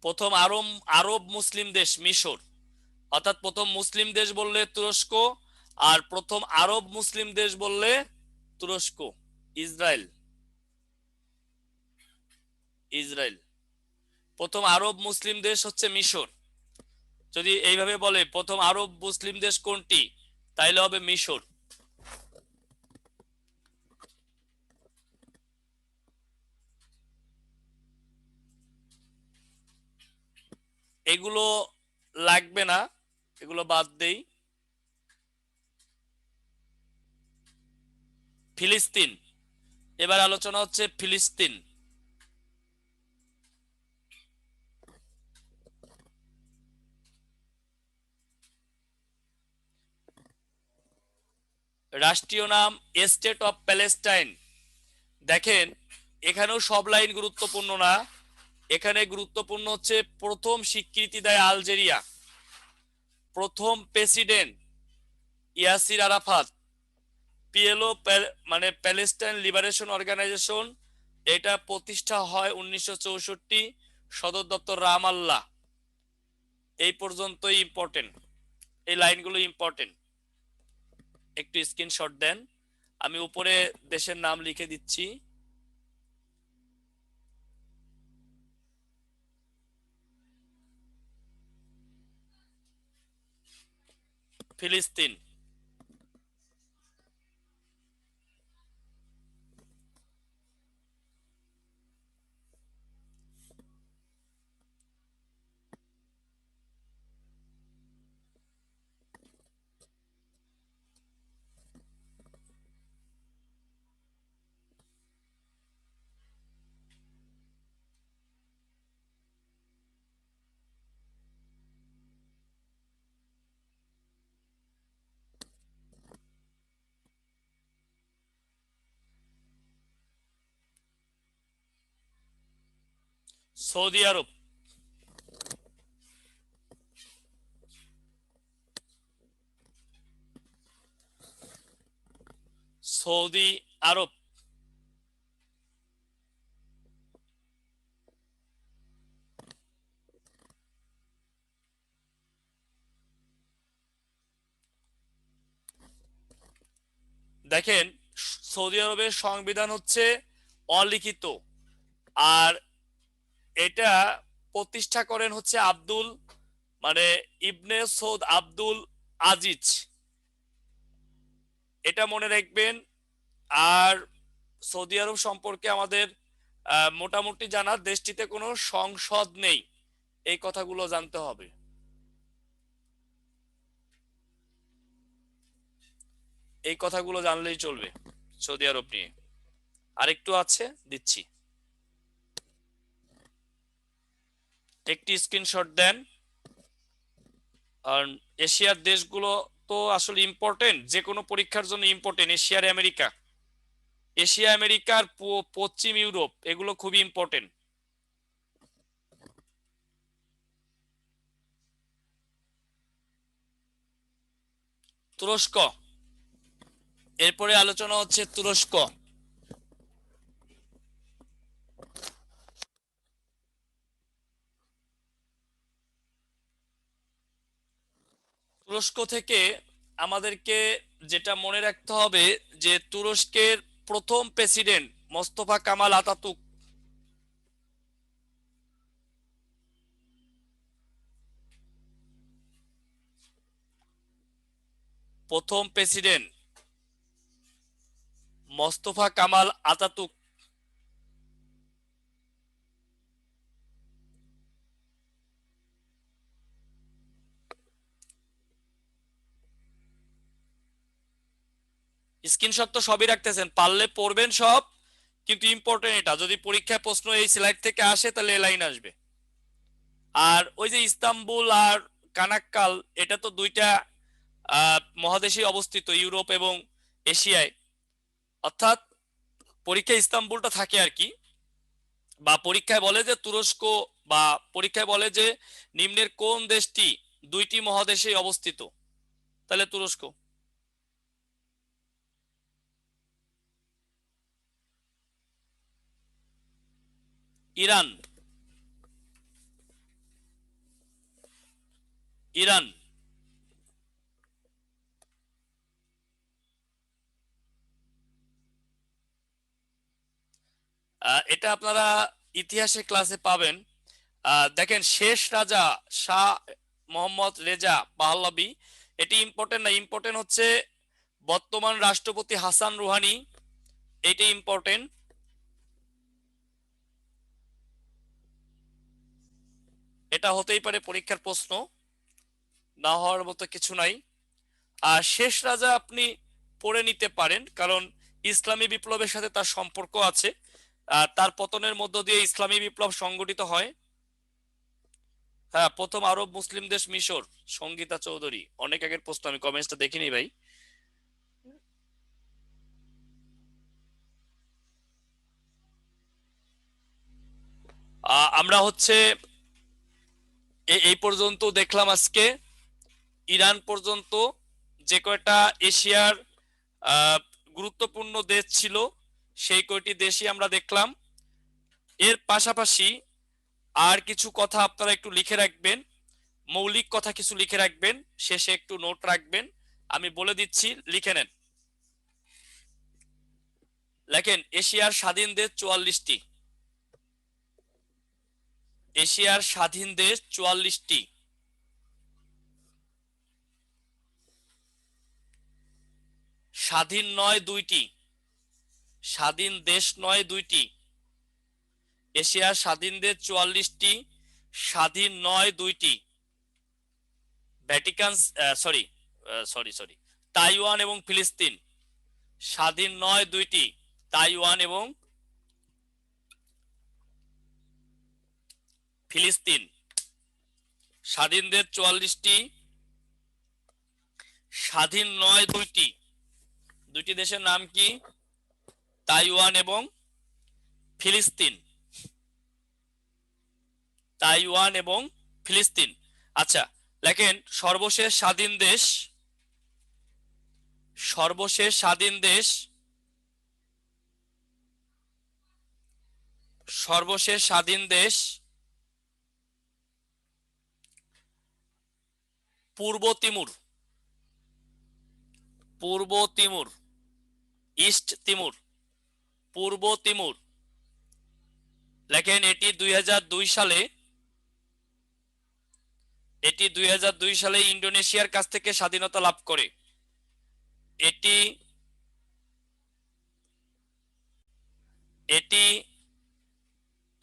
প্রথম আরব আরব মুসলিম দেশ মিশর, অর্থাৎ প্রথম মুসলিম দেশ বললে তুরস্ক, আর প্রথম আরব মুসলিম দেশ বললে তুরস্ক। Israel, Israel. প্রথম আরব মুসলিম দেশ হচ্ছে মিশর। যদি এইভাবে বলে প্রথম আরব মুসলিম দেশ কোনটি, তাইলে হবে মিশর। এগুলো লাগবে না, এগুলো বাদ দেই। ফিলিস্তিন, এবার আলোচনা হচ্ছে ফিলিস্তিন। রাষ্ট্রীয় নাম স্টেট অফ প্যালেস্টাইন। দেখেন এখানেও সব লাইন গুরুত্বপূর্ণ না, এখানে গুরুত্বপূর্ণ হচ্ছে প্রথম স্বীকৃতি দেয় আলজেরিয়া, প্রথম প্রেসিডেন্ট ইয়াসির আরাফাত, পিএলও মানে প্যালেস্টাইন লিবারেশন অর্গানাইজেশন, এটা প্রতিষ্ঠা হয় 1964, সদর দপ্তর রামাল্লাহ। এই পর্যন্তই ইম্পর্টেন্ট, এই লাইনগুলো ইম্পর্টেন্ট, একটু স্ক্রিনশট দেন। আমি উপরে দেশের নাম লিখে দিচ্ছি। ফিলিস্তিন, সৌদি আরব, সৌদি আরব। দেখেন সৌদি আরবের সংবিধান হচ্ছে অলিখিত, আর এটা প্রতিষ্ঠা করেন হচ্ছে আব্দুল মানে ইবনে সৌদ আব্দুল আজিজ, এটা মনে রাখবেন। আর সৌদি আরব সম্পর্কে আমাদের মোটামুটি জানা, দেশটিতে কোনো সংসদ নেই, এই কথাগুলো জানতে হবে। এই কথাগুলো জানলেই চলবে সৌদি আরব নিয়ে। আরেকটু আছে, দিচ্ছি, একটি স্ক্রিনশট দেন। আর এশিয়ার দেশগুলো তো আসলে ইম্পর্টেন্ট, যে কোনো পরীক্ষার জন্য ইম্পর্টেন্ট। এশিয়ার আমেরিকা, এশিয়া আমেরিকার পশ্চিম ইউরোপ, এগুলো খুবই ইম্পর্টেন্ট। তুরস্ক, এরপরে আলোচনা হচ্ছে তুরস্ক। তুরস্ক থেকে আমাদেরকে যেটা মনে রাখতে হবে যে তুরস্কের প্রথম প্রেসিডেন্ট মোস্তফা কামাল আতাতুর্ক, প্রথম president Mostafa Kamal Ataturk. Screenshot তো সবই রাখতেছেন, পারলে পড়বেন সব, কিন্তু ইম্পর্টেন্ট এটা, যদি পরীক্ষায় প্রশ্ন এই স্লাইড থেকে আসে তাহলে এই লাইন আসবে। আর ওই যে ইস্তাম্বুল আর কানাক্কাল, এটা তো দুইটা মহাদেশে অবস্থিত ইউরোপ এবং এশিয়ায়, অর্থাৎ পরীক্ষায় ইস্তাম্বুলটা থাকে আর কি, বা পরীক্ষায় বলে যে তুরস্ক, বা পরীক্ষায় বলে যে নিম্নের কোন দেশটি 2টি মহাদেশে অবস্থিত, তাহলে তুরস্ক। Iran, Iran. এটা আপনারা ইতিহাসে ক্লাসে পাবেন। দেখেন, শেষ রাজা শাহ মোহাম্মদ রেজা পাহলাবি, এটি ইম্পর্টেন্ট না, ইম্পর্টেন্ট হচ্ছে বর্তমান রাষ্ট্রপতি হাসান রুহানি, এটি ইম্পর্টেন্ট। এটা হতেই পারে পরীক্ষার প্রশ্ন, না হওয়ার মতো কিছু নাই। আর শেষ রাজা আপনি পড়ে নিতে পারেন, কারণ ইসলামী বিপ্লবের সাথে তার সম্পর্ক আছে। তার পতনের মধ্য দিয়ে ইসলামী বিপ্লব সংগঠিত হয়। হ্যাঁ, প্রথম আরব মুসলিম দেশ মিশর, সঙ্গীতা চৌধুরী। অনেক আগের প্রশ্ন, আমি কমেন্টসটা দেখিনি ভাই। আমরা হচ্ছে এই পর্যন্ত দেখলাম আজকে, ইরান পর্যন্ত যে কয়টা এশিয়ার গুরুত্বপূর্ণ দেশ ছিল সেই কয়টি দেশই আমরা দেখলাম। এর পাশাপাশি আর কিছু কথা আপনারা একটু লিখে রাখবেন, মৌলিক কথা কিছু লিখে রাখবেন, শেষে একটু নোট রাখবেন। আমি বলে দিচ্ছি, লিখে নেন। লেখেন, এশিয়ার স্বাধীন দেশ 44টি। এশিয়ার স্বাধীন দেশ 44টি। স্বাধীন নয় 2টি, স্বাধীন দেশ নয় 2টি। এশিয়ার স্বাধীন দেশ 44টি, স্বাধীন নয় 2টি। Vatican, sorry sorry sorry Taiwan এবং ফিলিস্তিন, স্বাধীন নয় 2টি। তাইওয়ান এবং ফিলিস্তিন। স্বাধীন দেশ 44টি, স্বাধীন নয় 2টি। 2টি দেশের নাম কি? তাইওয়ান এবং ফিলিস্তিন। তাইওয়ান এবং ফিলিস্তিন। আচ্ছা, লেখেন, সর্বশেষ স্বাধীন দেশ, সর্বশেষ স্বাধীন দেশ, সর্বশেষ স্বাধীন দেশ পূর্ব তিমুর। পূর্ব তিমুর, ইস্ট তিমুর, পূর্ব তিমুর। লেখেন, এটি 2002 সালে, এটি 2002 সালে ইন্দোনেশিয়ার কাছ থেকে স্বাধীনতা লাভ করে। এটি এটি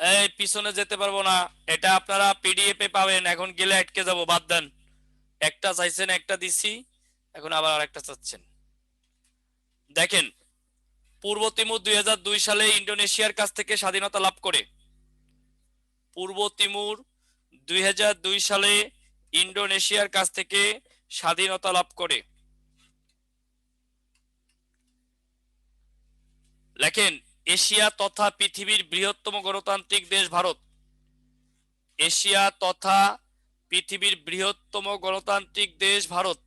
এই পিছনে যেতে পারবো না, এটা আপনারা পিডিএফ এ পাবেন। এখন গেলে আটকে যাব, বাদ দেন। একটা চাইছেন, একটা দিছি, এখন আবার আরেকটা চাচ্ছেন। দেখেন, পূর্ব তিমুর 2002 সালে ইন্দোনেশিয়ার কাছ থেকে স্বাধীনতা লাভ করে। পূর্ব তিমুর 2002 সালে ইন্দোনেশিয়ার কাছ থেকে স্বাধীনতা লাভ করে। লেখেন, এশিয়া তথা পৃথিবীর বৃহত্তম গণতান্ত্রিক দেশ ভারত। এশিয়া তথা পৃথিবীর বৃহত্তম গণতান্ত্রিক দেশ ভারত।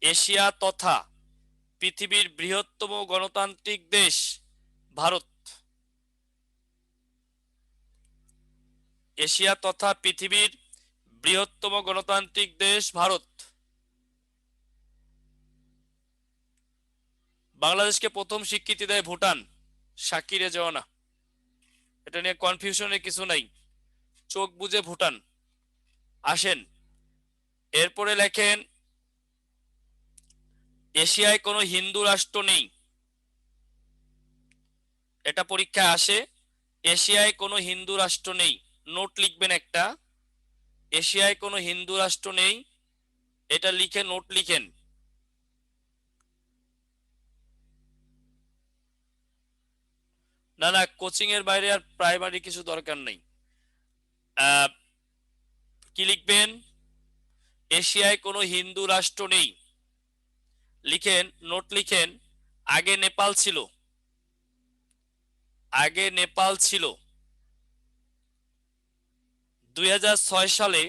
এশিয়া তথা পৃথিবীর বৃহত্তম গণতান্ত্রিক দেশ ভারত। এশিয়া তথা পৃথিবীর বৃহত্তম গণতান্ত্রিক দেশ ভারত। বাংলাদেশকে প্রথম স্বীকৃতি দেয় ভুটান। সাকিরে যাও না, এটা নিয়ে কনফিউশনের কিছু নাই, চোখ বুঝে ভুটান। আসেন, এরপরে লেখেন, এশিয়ায় কোনো হিন্দু রাষ্ট্র নেই। এটা পরীক্ষায় আসে, এশিয়ায় কোনো হিন্দু রাষ্ট্র নেই। নোট লিখবেন একটা, এশিয়ায় কোনো হিন্দু রাষ্ট্র নেই, এটা লিখে নোট লিখেন। না না, কোচিং এর বাইরে আর প্রাইমারি কিছু দরকার নেই। কি লিখবেন? এশিয়ায় কোনো হিন্দু রাষ্ট্র নেই। লিখেন, নোট লিখেন, আগে নেপাল ছিল, আগে নেপাল ছিল। 2006 সালে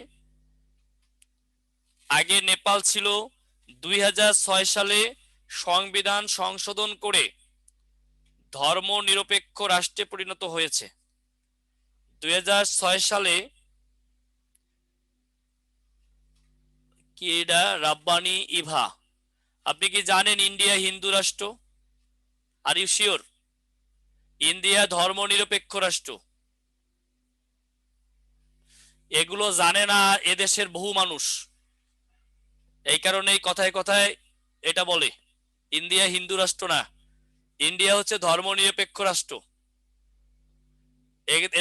আগে নেপাল ছিল, 2006 সালে সংবিধান সংশোধন করে ধর্ম নিরপেক্ষ রাষ্ট্রে পরিণত হয়েছে। 2006 সালে কি এটা রাব্বানি ইভা, আপনি কি জানেন ইন্ডিয়া হিন্দু রাষ্ট্র? Are you sure? ইন্ডিয়া ধর্ম নিরপেক্ষ রাষ্ট্র। এগুলো জানে না এদেশের বহু মানুষ, এই কারণেই কথায় কথায় এটা বলে ইন্ডিয়া হিন্দু রাষ্ট্র না, ইন্ডিয়া হচ্ছে ধর্ম নিরপেক্ষ রাষ্ট্র।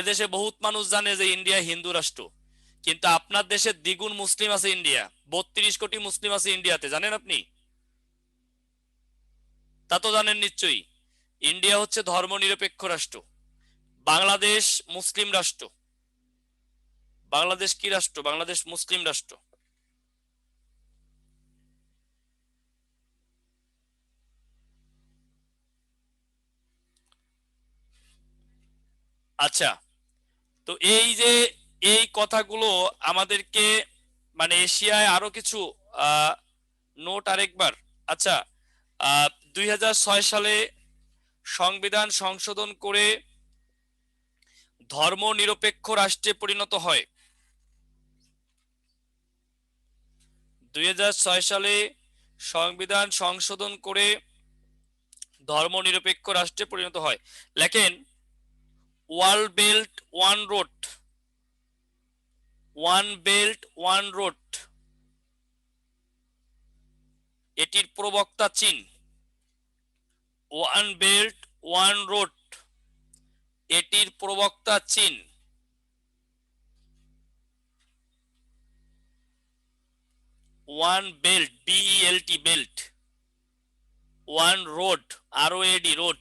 এদেশে বহুত মানুষ জানে যে ইন্ডিয়া হিন্দু রাষ্ট্র, কিন্তু আপনার দেশে দ্বিগুণ মুসলিম আছে। ইন্ডিয়া 32 কোটি মুসলিম আছে ইন্ডিয়াতে, জানেন আপনি? তা তো জানেন নিশ্চয়ই। ইন্ডিয়া হচ্ছে ধর্ম নিরপেক্ষ রাষ্ট্র। বাংলাদেশ মুসলিম রাষ্ট্র। বাংলাদেশ কি রাষ্ট্র? বাংলাদেশ মুসলিম রাষ্ট্র। আচ্ছা, তো এই যে এই কথাগুলো আমাদেরকে মানে এশিয়ায় আরো কিছু নোট আরেকবার। আচ্ছা, 2006 সালে সংবিধান সংশোধন করে ধর্ম নিরপেক্ষ রাষ্ট্রে পরিণত হয়। 2006 সালে সংবিধান সংশোধন করে ধর্ম নিরপেক্ষ রাষ্ট্রে পরিণত হয়। লেখেন, one belt one road, one belt one road, এটির প্রবক্তা চীন। ওয়ান বেল্ট ওয়ান রোড, এটির প্রবক্তা চীন। One belt, B E L T belt, one road, R O A D road,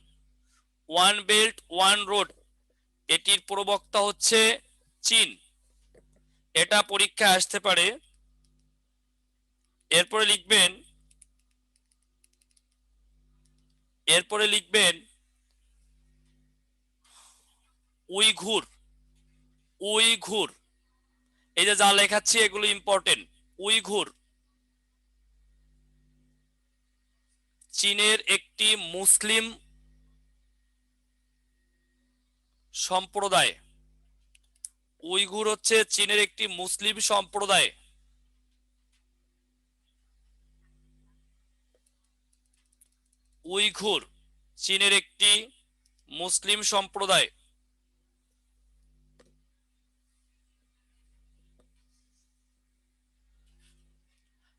one belt one road, এটির প্রবক্তা হচ্ছে চীন। এটা পরীক্ষা আসতে পারে। এরপরে লিখবেন, এরপরে লিখবেন উইঘুর। উইঘুর, এই যে যা লেখাচ্ছি এগুলো ইম্পর্টেন্ট। উইঘুর চীনের একটি মুসলিম সম্প্রদায়। উইঘুর হচ্ছে চীনের একটি মুসলিম সম্প্রদায়। উইঘুর চীনের একটি মুসলিম সম্প্রদায়।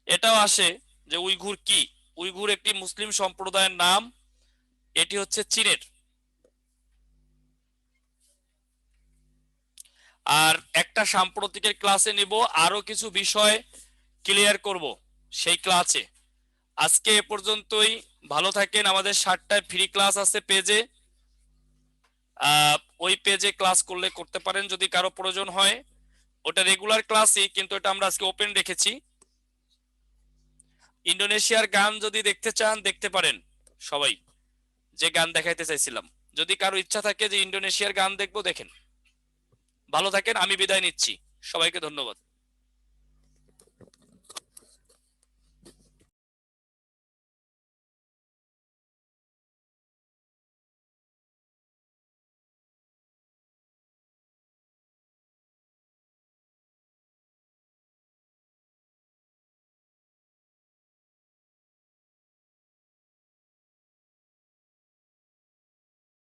এটাও আসে যে উইঘুর কি, উইঘুর একটি মুসলিম সম্প্রদায়ের নাম, এটি হচ্ছে চীনের। আর একটা সাম্প্রতিকের ক্লাসে নিব, আরো কিছু বিষয় ক্লিয়ার করব সেই ক্লাসে। আজকে এ পর্যন্তই, ভালো থাকেন। আমাদের 7টায় ফ্রি ক্লাস আছে পেজে, ওই পেজে ক্লাস করলে করতে পারেন যদি কারো প্রয়োজন হয়। ওটা রেগুলার ক্লাসই, কিন্তু এটা আমরা আজকে ওপেন রেখেছি। ইন্দোনেশিয়ার গান যদি দেখতে চান দেখতে পারেন সবাই, যে গান দেখাইতে চাইছিলাম। যদি কারো ইচ্ছা থাকে যে ইন্দোনেশিয়ার গান দেখবো, দেখেন। ভালো থাকেন, আমি বিদায় নিচ্ছি, সবাইকে ধন্যবাদ।